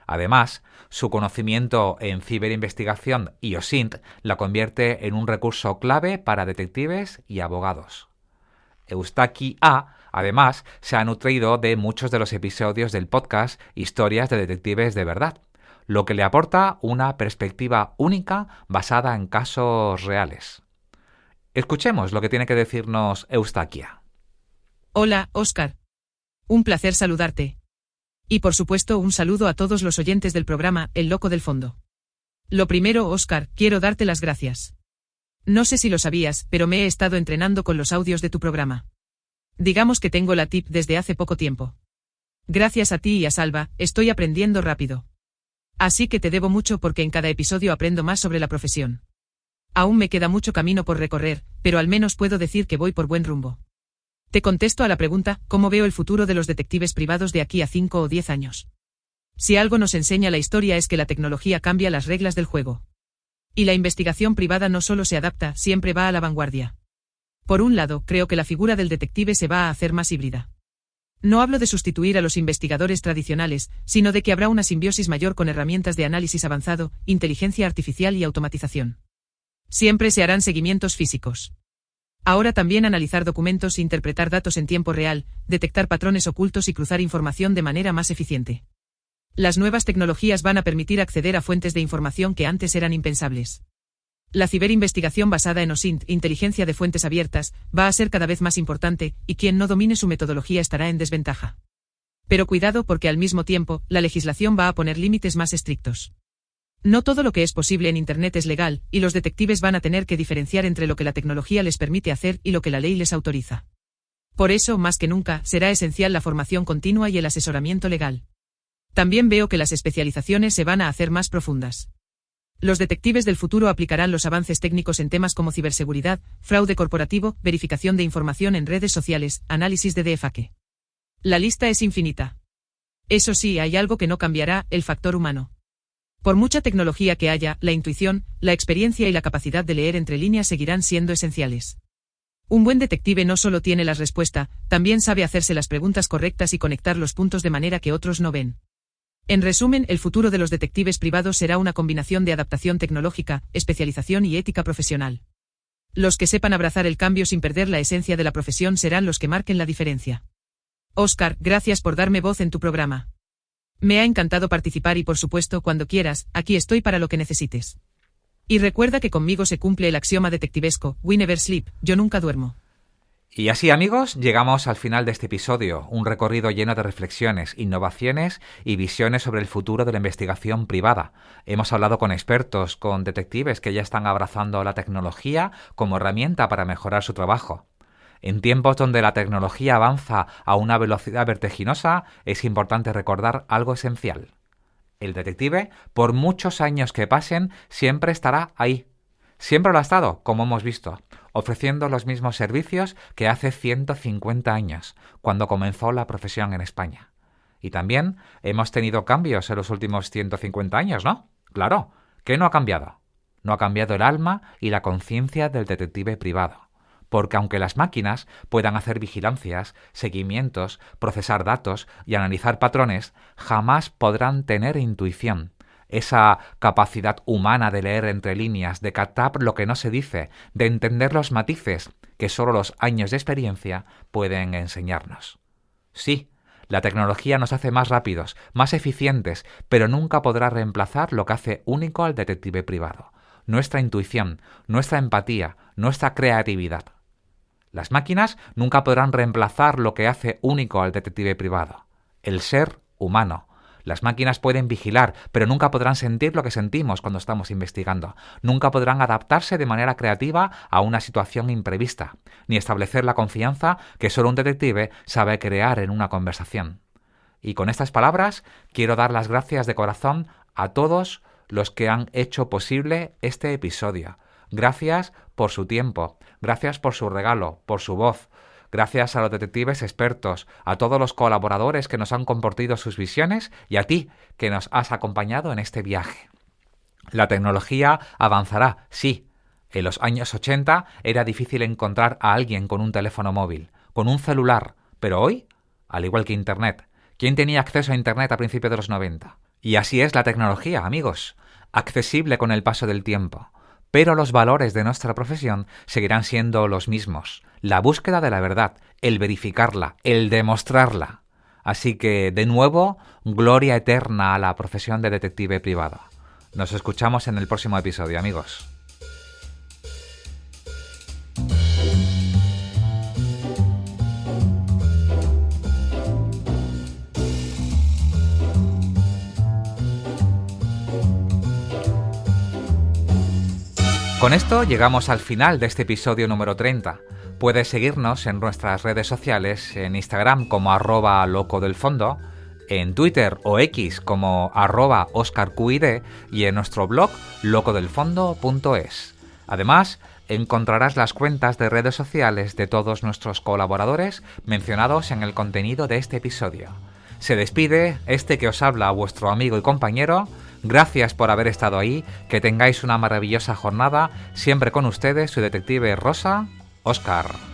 Además, su conocimiento en ciberinvestigación y OSINT la convierte en un recurso clave para detectives y abogados. Eustaki A, además, se ha nutrido de muchos de los episodios del podcast Historias de Detectives de Verdad, lo que le aporta una perspectiva única basada en casos reales. Escuchemos lo que tiene que decirnos Eustaquia. Hola, Óscar. Un placer saludarte. Y por supuesto un saludo a todos los oyentes del programa El Loco del Fondo. Lo primero, Óscar, quiero darte las gracias. No sé si lo sabías, pero me he estado entrenando con los audios de tu programa. Digamos que tengo la tip desde hace poco tiempo. Gracias a ti y a Salva, estoy aprendiendo rápido. Así que te debo mucho porque en cada episodio aprendo más sobre la profesión. Aún me queda mucho camino por recorrer, pero al menos puedo decir que voy por buen rumbo. Te contesto a la pregunta, ¿cómo veo el futuro de los detectives privados de aquí a 5 o 10 años? Si algo nos enseña la historia es que la tecnología cambia las reglas del juego. Y la investigación privada no solo se adapta, siempre va a la vanguardia. Por un lado, creo que la figura del detective se va a hacer más híbrida. No hablo de sustituir a los investigadores tradicionales, sino de que habrá una simbiosis mayor con herramientas de análisis avanzado, inteligencia artificial y automatización. Siempre se harán seguimientos físicos. Ahora también analizar documentos, interpretar datos en tiempo real, detectar patrones ocultos y cruzar información de manera más eficiente. Las nuevas tecnologías van a permitir acceder a fuentes de información que antes eran impensables. La ciberinvestigación basada en OSINT, inteligencia de fuentes abiertas, va a ser cada vez más importante, y quien no domine su metodología estará en desventaja. Pero cuidado porque al mismo tiempo, la legislación va a poner límites más estrictos. No todo lo que es posible en Internet es legal, y los detectives van a tener que diferenciar entre lo que la tecnología les permite hacer y lo que la ley les autoriza. Por eso, más que nunca, será esencial la formación continua y el asesoramiento legal. También veo que las especializaciones se van a hacer más profundas. Los detectives del futuro aplicarán los avances técnicos en temas como ciberseguridad, fraude corporativo, verificación de información en redes sociales, análisis de deepfake. La lista es infinita. Eso sí, hay algo que no cambiará, el factor humano. Por mucha tecnología que haya, la intuición, la experiencia y la capacidad de leer entre líneas seguirán siendo esenciales. Un buen detective no solo tiene las respuestas, también sabe hacerse las preguntas correctas y conectar los puntos de manera que otros no ven. En resumen, el futuro de los detectives privados será una combinación de adaptación tecnológica, especialización y ética profesional. Los que sepan abrazar el cambio sin perder la esencia de la profesión serán los que marquen la diferencia. Óscar, gracias por darme voz en tu programa. Me ha encantado participar y por supuesto, cuando quieras, aquí estoy para lo que necesites. Y recuerda que conmigo se cumple el axioma detectivesco, we never sleep, yo nunca duermo. Y así, amigos, llegamos al final de este episodio, un recorrido lleno de reflexiones, innovaciones y visiones sobre el futuro de la investigación privada. Hemos hablado con expertos, con detectives que ya están abrazando la tecnología como herramienta para mejorar su trabajo. En tiempos donde la tecnología avanza a una velocidad vertiginosa, es importante recordar algo esencial. El detective, por muchos años que pasen, siempre estará ahí. Siempre lo ha estado, como hemos visto. ofreciendo los mismos servicios que hace 150 años, cuando comenzó la profesión en España. Y también hemos tenido cambios en los últimos 150 años, ¿no? Claro, ¿qué no ha cambiado? No ha cambiado el alma y la conciencia del detective privado. Porque aunque las máquinas puedan hacer vigilancias, seguimientos, procesar datos y analizar patrones, jamás podrán tener intuición, esa capacidad humana de leer entre líneas, de captar lo que no se dice, de entender los matices que solo los años de experiencia pueden enseñarnos. Sí, la tecnología nos hace más rápidos, más eficientes, pero nunca podrá reemplazar lo que hace único al detective privado: nuestra intuición, nuestra empatía, nuestra creatividad. Las máquinas nunca podrán reemplazar lo que hace único al detective privado: el ser humano. Las máquinas pueden vigilar, pero nunca podrán sentir lo que sentimos cuando estamos investigando. Nunca podrán adaptarse de manera creativa a una situación imprevista, ni establecer la confianza que solo un detective sabe crear en una conversación. Y con estas palabras quiero dar las gracias de corazón a todos los que han hecho posible este episodio. Gracias por su tiempo, gracias por su regalo, por su voz. Gracias a los detectives expertos, a todos los colaboradores que nos han compartido sus visiones y a ti que nos has acompañado en este viaje. La tecnología avanzará, sí. En los años 80 era difícil encontrar a alguien con un teléfono móvil, con un celular, pero hoy, al igual que Internet, ¿quién tenía acceso a Internet a principios de los 90? Y así es la tecnología, amigos, accesible con el paso del tiempo. Pero los valores de nuestra profesión seguirán siendo los mismos: la búsqueda de la verdad, el verificarla, el demostrarla. Así que, de nuevo, gloria eterna a la profesión de detective privado. Nos escuchamos en el próximo episodio, amigos. Con esto llegamos al final de este episodio número 30. Puedes seguirnos en nuestras redes sociales, en Instagram como @locodelfondo, en Twitter o X como @OscarQID y en nuestro blog locodelfondo.es. Además, encontrarás las cuentas de redes sociales de todos nuestros colaboradores mencionados en el contenido de este episodio. Se despide este que os habla, vuestro amigo y compañero. Gracias por haber estado ahí, que tengáis una maravillosa jornada. Siempre con ustedes, su detective rosa, Óscar.